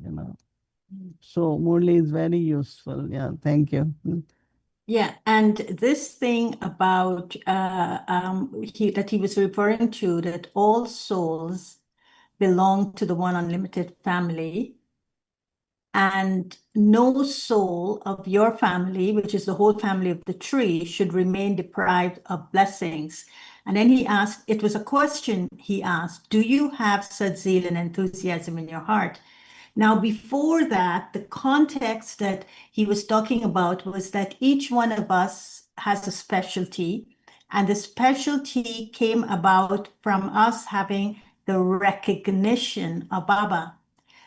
So Murli is very useful. Yeah, thank you. Yeah, and this thing about that he was referring to, that all souls belong to the one unlimited family, and no soul of your family, which is the whole family of the tree, should remain deprived of blessings. And then he asked, it was a question he asked, do you have such zeal and enthusiasm in your heart? Now, before that, the context that he was talking about was that each one of us has a specialty, and the specialty came about from us having the recognition of Baba.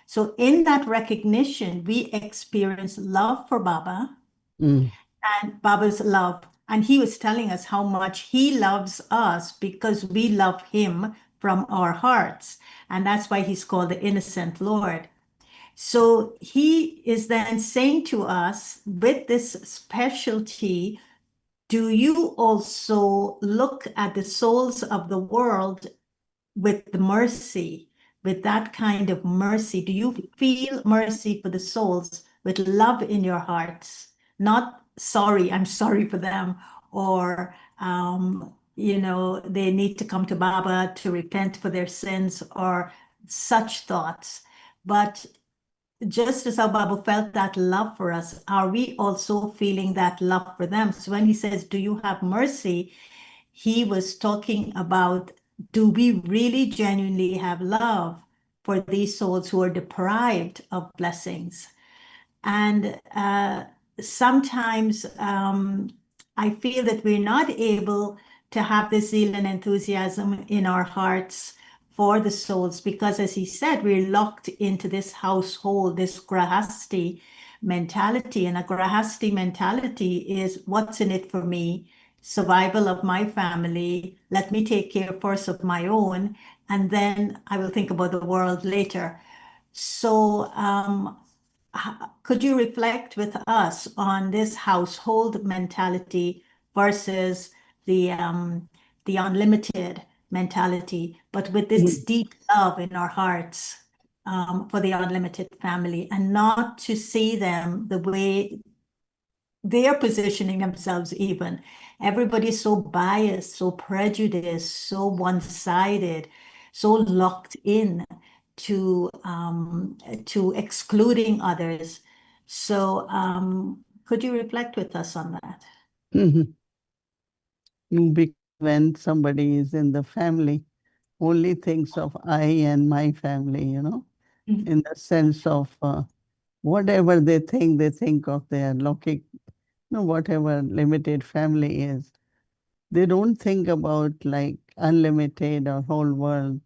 So in that recognition, we experience love for Baba Mm. and Baba's love. And he was telling us how much he loves us because we love him from our hearts. And that's why he's called the innocent Lord. So he is then saying to us, with this specialty, do you also look at the souls of the world with the mercy, with that kind of mercy? Do you feel mercy for the souls with love in your hearts? Not sorry, I'm sorry for them, or they need to come to Baba to repent for their sins, or such thoughts. But just as how Baba felt that love for us, are we also feeling that love for them? So when he says, do you have mercy? He was talking about, do we really genuinely have love for these souls who are deprived of blessings? And sometimes I feel that we're not able to have the zeal and enthusiasm in our hearts for the souls because, as he said, we're locked into this household, this grahasti mentality. And a grahasti mentality is what's in it for me, survival of my family, let me take care first of my own, and then I will think about the world later. So could you reflect with us on this household mentality versus the unlimited mentality, but with this deep love in our hearts for the unlimited family, and not to see them the way they are positioning themselves even. Everybody's so biased, so prejudiced, so one-sided, so locked in to excluding others. So could you reflect with us on that? Mhm. Because when somebody is in the family, only thinks of I and my family, in the sense of whatever they think of their locking, whatever limited family is. They don't think about like unlimited or whole world.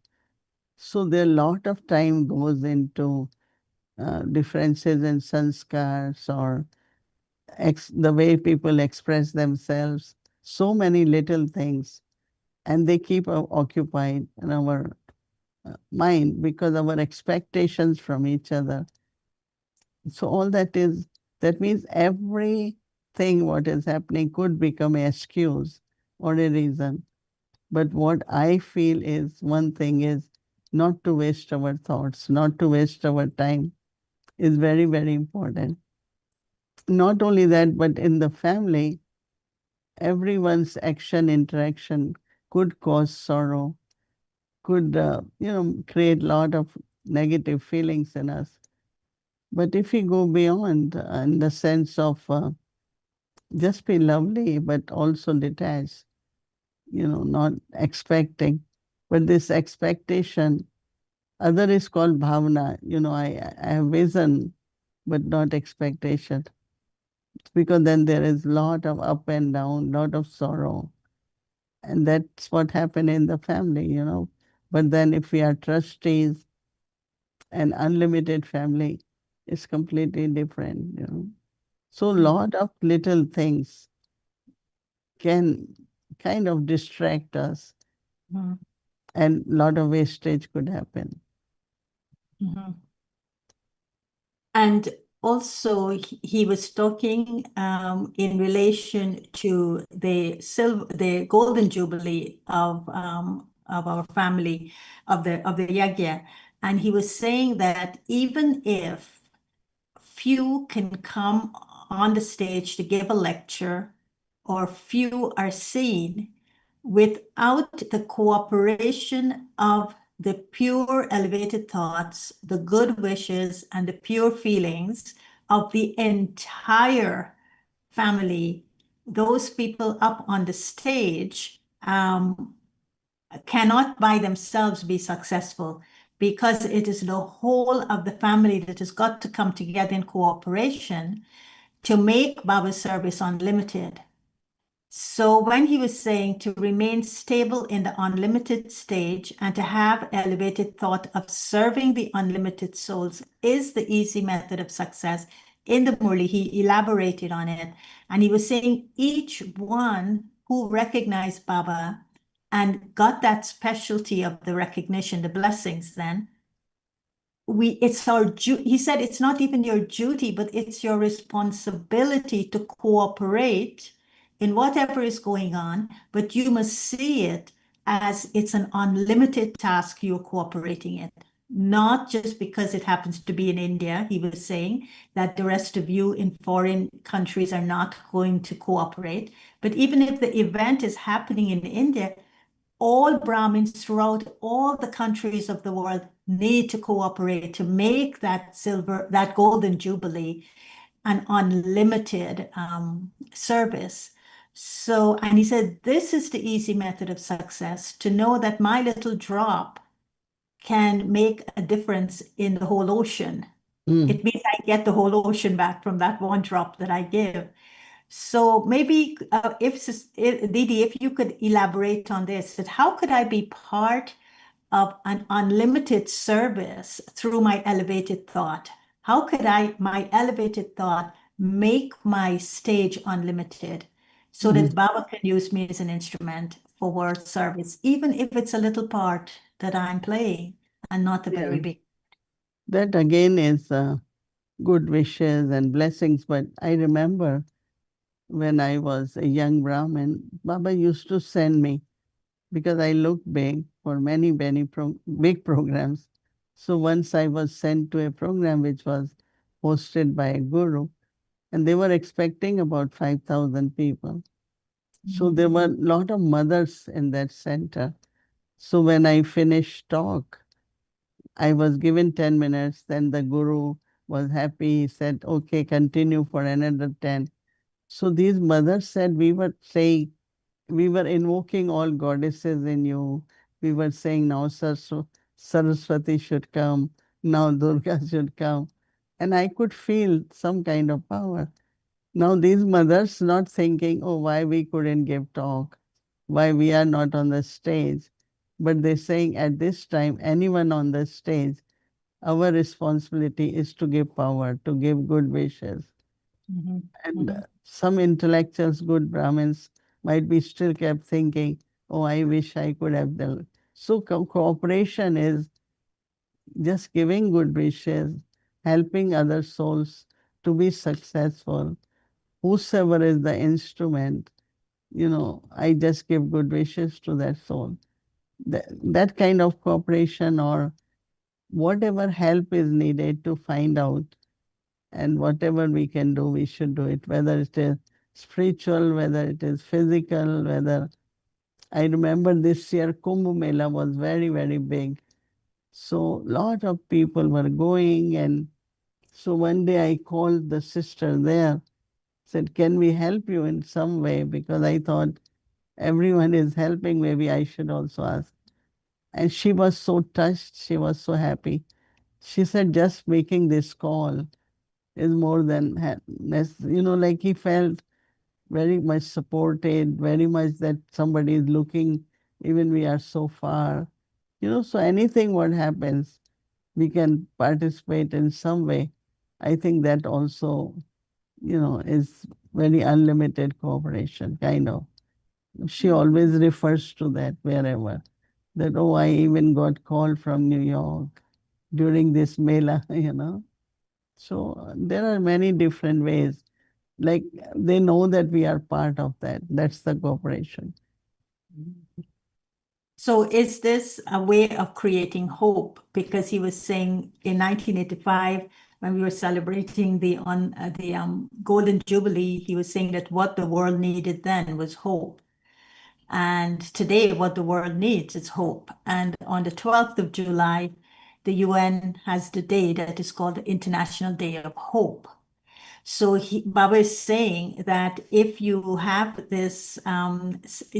So there a lot of time goes into differences in sanskars or the way people express themselves, so many little things, and they keep occupied in our mind because our expectations from each other. So all that means everything what is happening could become an excuse or a reason. But what I feel is one thing is not to waste our thoughts, not to waste our time is very, very important. Not only that, but in the family, everyone's action interaction could cause sorrow, could create a lot of negative feelings in us. But if we go beyond in the sense of just be lovely, but also detached, not expecting, but this expectation, other is called bhavana. I have vision, but not expectation, because then there is lot of up and down, lot of sorrow. And that's what happened in the family. But then if we are trustees, an unlimited family is completely different. So lot of little things can kind of distract us, Mhm. and lot of wastage could happen. Mhm. And also, he was talking in relation to the golden jubilee of our family, of the yagya, and he was saying that even if few can come on the stage to give a lecture, or few are seen, without the cooperation of the pure elevated thoughts, the good wishes, and the pure feelings of the entire family, those people up on the stage cannot by themselves be successful, because it is the whole of the family that has got to come together in cooperation to make Baba's service unlimited. So when he was saying to remain stable in the unlimited stage and to have elevated thought of serving the unlimited souls is the easy method of success, in the Murli, he elaborated on it. And he was saying each one who recognized Baba and got that specialty of the recognition, the blessings then, it's our he said it's not even your duty, but it's your responsibility to cooperate in whatever is going on, but you must see it as it's an unlimited task you're cooperating in. Not just because it happens to be in India. He was saying that the rest of you in foreign countries are not going to cooperate. But even if the event is happening in India, all Brahmins throughout all the countries of the world need to cooperate to make that golden jubilee an unlimited service. So, and he said, this is the easy method of success, to know that my little drop can make a difference in the whole ocean. It means I get the whole ocean back from that one drop that I give. So maybe Didi, if you could elaborate on this, that how could I be part of an unlimited service through my elevated thought? How could my elevated thought make my stage unlimited so that Baba can use me as an instrument for world service, even if it's a little part that I'm playing and not a very Yeah. big. That again is good wishes and blessings. But I remember when I was a young Brahmin, Baba used to send me, because I looked big, for many, many big programs. So once I was sent to a program which was hosted by a guru, and they were expecting about 5,000 people. So there were a lot of mothers in that center. So when I finished talk, I was given 10 minutes. Then the guru was happy. He said, okay, continue for another 10. So these mothers said, we were invoking all goddesses in you. We were saying now Saraswati should come, now Durga should come. And I could feel some kind of power. Now these mothers not thinking, oh, why we couldn't give talk, why we are not on the stage. but they're saying at this time, anyone on the stage, our responsibility is to give power, to give good wishes. And some intellectuals, good Brahmins, might be still kept thinking, oh, I wish I could have done. So cooperation is just giving good wishes, helping other souls to be successful. Whosoever is the instrument, I just give good wishes to that soul. That kind of cooperation or whatever help is needed to find out, and whatever we can do, we should do it, whether it is spiritual, whether it is physical, whether. I remember this year Kumbh Mela was very, very big. So lot of people were going, and so one day I called the sister there, said, can we help you in some way? Because I thought everyone is helping, maybe I should also ask. And she was so touched, she was so happy. She said, just making this call is more than happiness. Like he felt very much supported, very much that somebody is looking, even we are so far. So anything what happens, we can participate in some way. I think that also, is very unlimited cooperation, kind of. She always refers to that wherever. That, oh, I even got call from New York during this Mela. So there are many different ways. Like they know that we are part of that. That's the cooperation. So is this a way of creating hope? Because he was saying in 1985, when we were celebrating the Golden Jubilee, he was saying that what the world needed then was hope. And today, what the world needs is hope. And on the 12th of July, the UN has the day that is called the International Day of Hope. So Baba is saying that if you have this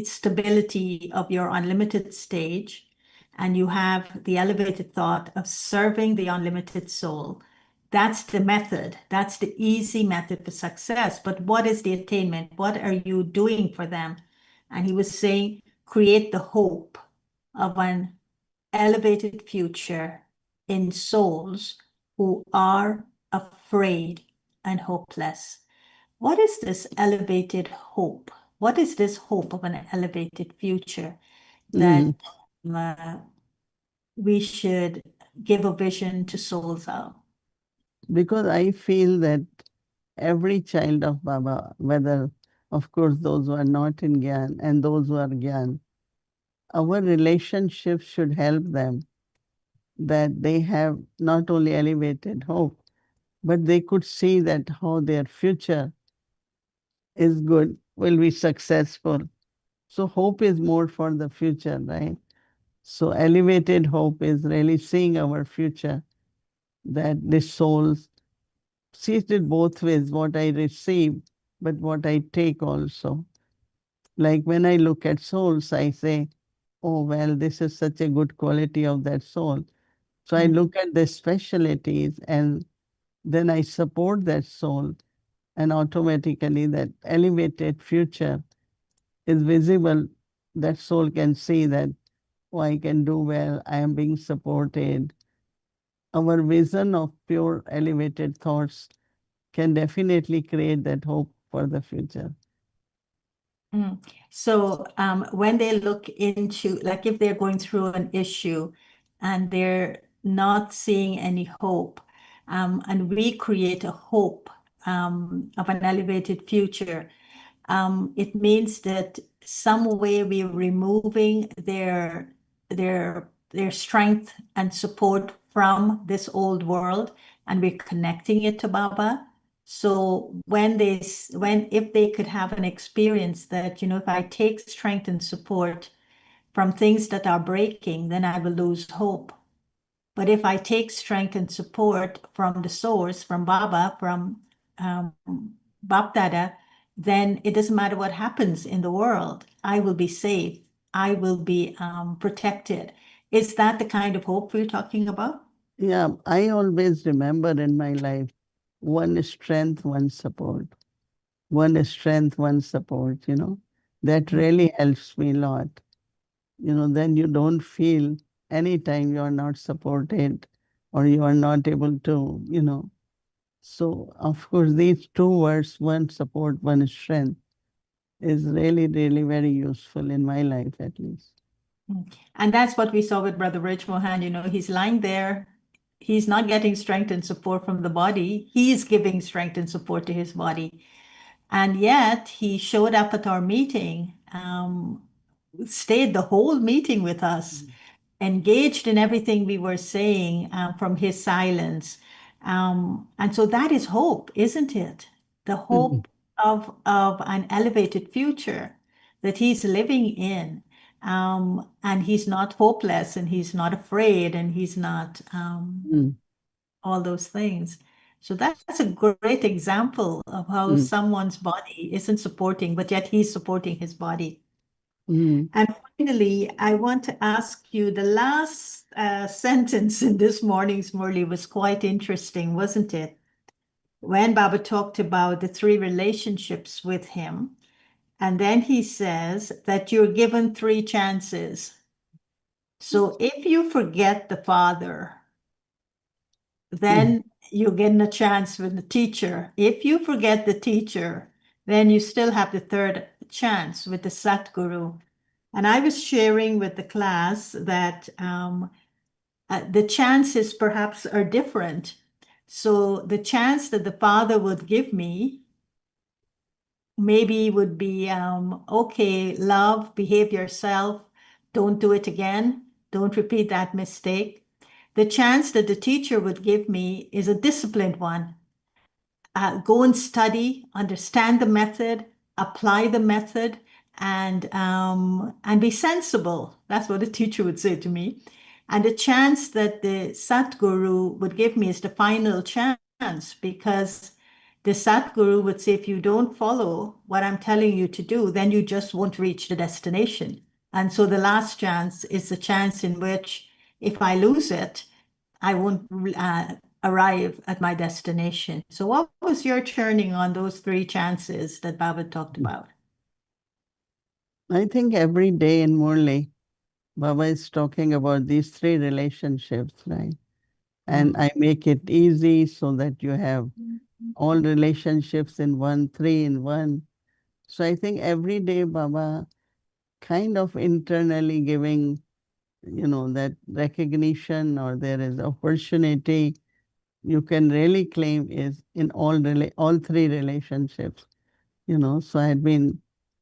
stability of your unlimited stage, and you have the elevated thought of serving the unlimited soul, that's the method. That's the easy method for success. But what is the attainment? What are you doing for them? And he was saying, create the hope of an elevated future in souls who are afraid and hopeless. What is this elevated hope? What is this hope of an elevated future that we should give a vision to souls of? Because I feel that every child of Baba, whether, of course, those who are not in Gyan and those who are Gyan, our relationship should help them that they have not only elevated hope, but they could see that how their future is good, will be successful. So hope is more for the future, right? So elevated hope is really seeing our future, that the souls see it both ways, what I receive, but what I take also. Like when I look at souls, I say, oh, well, this is such a good quality of that soul. So I look at the specialities and then I support that soul, and automatically that elevated future is visible. That soul can see that, oh, I can do well, I am being supported. Our vision of pure elevated thoughts can definitely create that hope for the future. So when they look into, like if they're going through an issue and they're not seeing any hope, and we create a hope of an elevated future, it means that some way we're removing their strength and support from this old world, and we're connecting it to Baba. So if they could have an experience that, if I take strength and support from things that are breaking, then I will lose hope. But if I take strength and support from the source, from Baba, from Bapdada, then it doesn't matter what happens in the world. I will be safe. I will be protected. Is that the kind of hope we're talking about? Yeah, I always remember in my life, one strength, one support. One strength, one support, that really helps me a lot. then you don't feel anytime you are not supported or you are not able to. So, of course, these two words, one support, one strength, is really, really very useful in my life, at least. And that's what we saw with Brother Rich Mohan. He's lying there. He's not getting strength and support from the body. He's giving strength and support to his body. And yet he showed up at our meeting, stayed the whole meeting with us, engaged in everything we were saying from his silence. And so that is hope, isn't it? The hope of an elevated future that he's living in. And he's not hopeless, and he's not afraid, and he's not all those things. So that's a great example of how someone's body isn't supporting, but yet he's supporting his body. And finally, I want to ask you, the last sentence in this morning's Murli was quite interesting, wasn't it? When Baba talked about the 3 relationships with him, and then he says that you're given 3 chances. So if you forget the father, then you're getting a chance with the teacher. If you forget the teacher, then you still have the 3rd chance with the Satguru. And I was sharing with the class that the chances perhaps are different. So the chance that the father would give me maybe would be, okay, love, behave yourself, don't do it again, don't repeat that mistake. The chance that the teacher would give me is a disciplined one. Go and study, understand the method, apply the method, and be sensible. That's what a teacher would say to me. And the chance that the Satguru would give me is the final chance, because the Satguru would say, if you don't follow what I'm telling you to do, then you just won't reach the destination. And so the last chance is the chance in which, if I lose it, I won't arrive at my destination. So what was your turning on those 3 chances that Baba talked about? I think every day in Murli, Baba is talking about these 3 relationships, right? And I make it easy so that you have all relationships in one, 3 in 1. So I think every day Baba kind of internally giving, that recognition, or there is opportunity you can really claim is in all 3 relationships. So I had been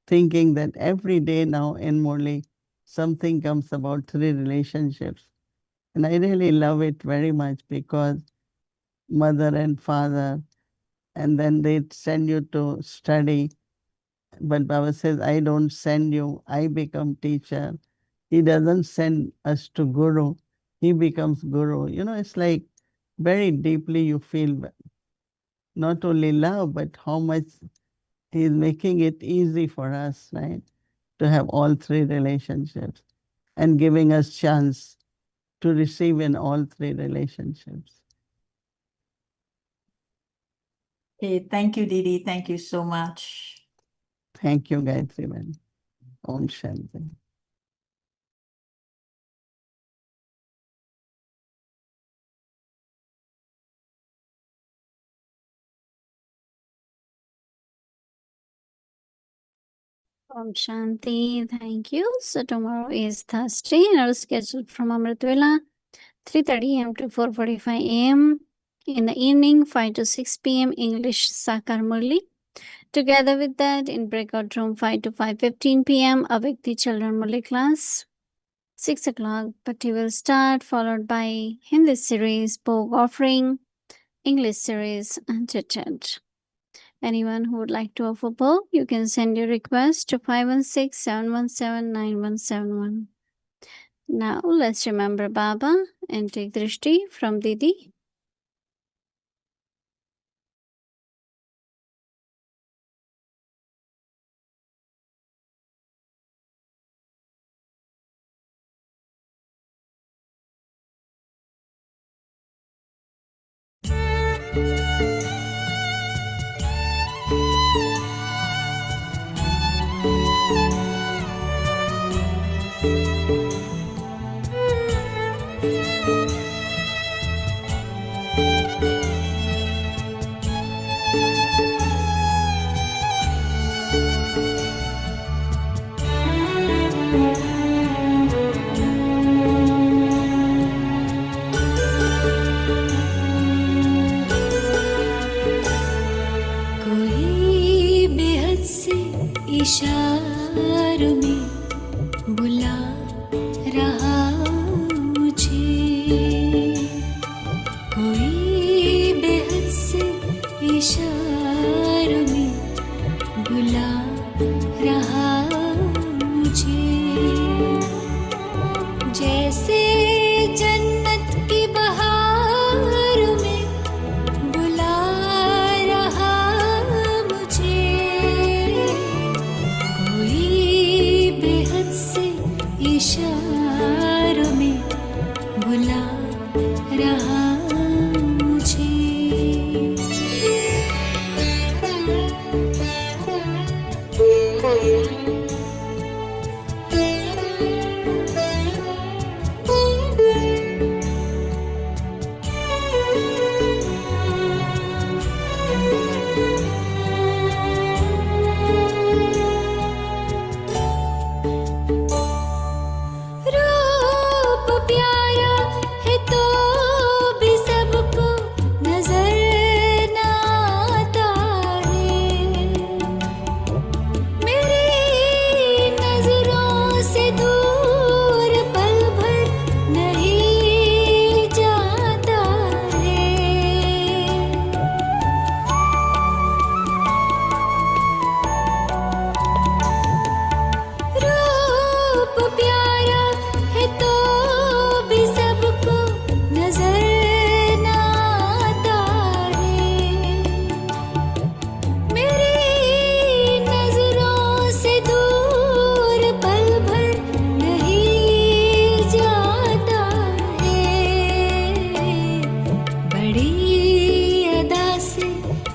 thinking that every day now in Murli, something comes about 3 relationships. And I really love it very much, because mother and father, and then they send you to study. But Baba says, I don't send you, I become teacher. He doesn't send us to Guru, he becomes Guru. It's like very deeply you feel not only love, but how much he is making it easy for us, right? To have all 3 relationships and giving us chance to receive in all 3 relationships. Okay, thank you, Didi. Thank you so much. Thank you, Gayatri Ma'am. Om Shanti. Om Shanti. Thank you. So tomorrow is Thursday, and our schedule from Amritvela 3:30 a.m. to 4:45 a.m. In the evening, 5 to 6 p.m. English Sakar Murli. Together with that, in breakout room 5 to 5:15 p.m. Avikti Children Murli class. 6 o'clock, Patti will start, followed by Hindi series, Bhog offering, English series, and chit-chat. Anyone who would like to offer Bhog, you can send your request to 516-717-9171. Now, let's remember Baba and take Drishti from Didi.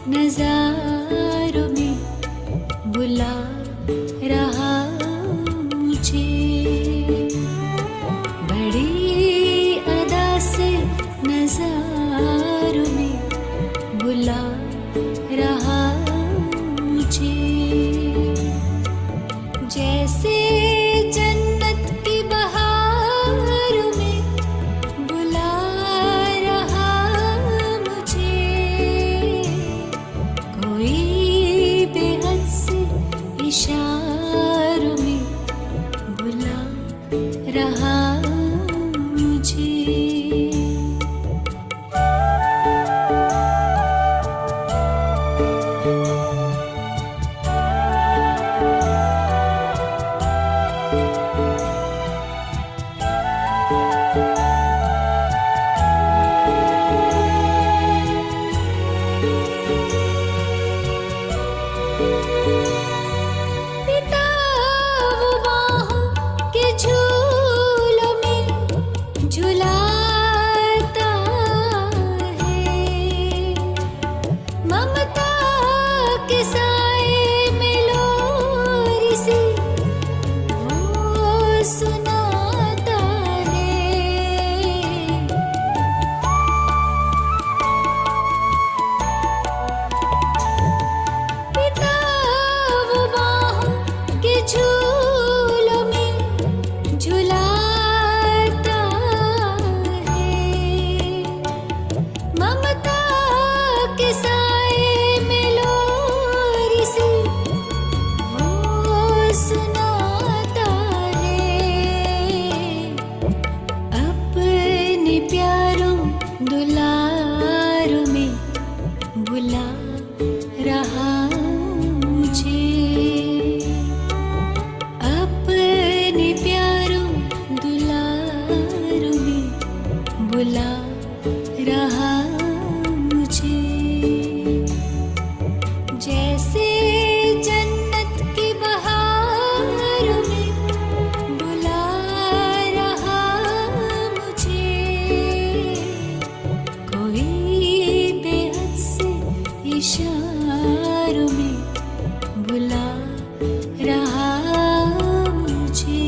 नजारों में बुला रहा मुझे, बड़ी अदा से नजारों में बुला रहा मुझे, जैसे जन्नत की बहारों में बुला रहा मुझे, कोई बेहद से इशारों में बुला रहा मुझे। पिता वो बाहों के झूलों में झुलाता है, ममता के साए में लोरी सी वो सुनाता है। पिता वो बाहों के झूलों में झुलाता है, ममता के साए में लोरी सी वो सुनाता है। अपने प्यारों दुलारों में बुला रहा मुझे, अपने प्यारों दुलारों में बुला रहा मुझे, जैसे जन्नत की बहारों में बुला रहा मुझे, कोई बेहद से इशारों में बुला रहा मुझे।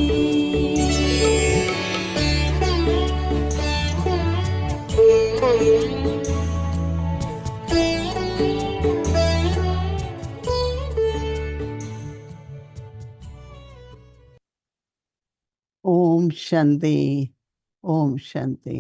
ओम शांति, ओम शांति।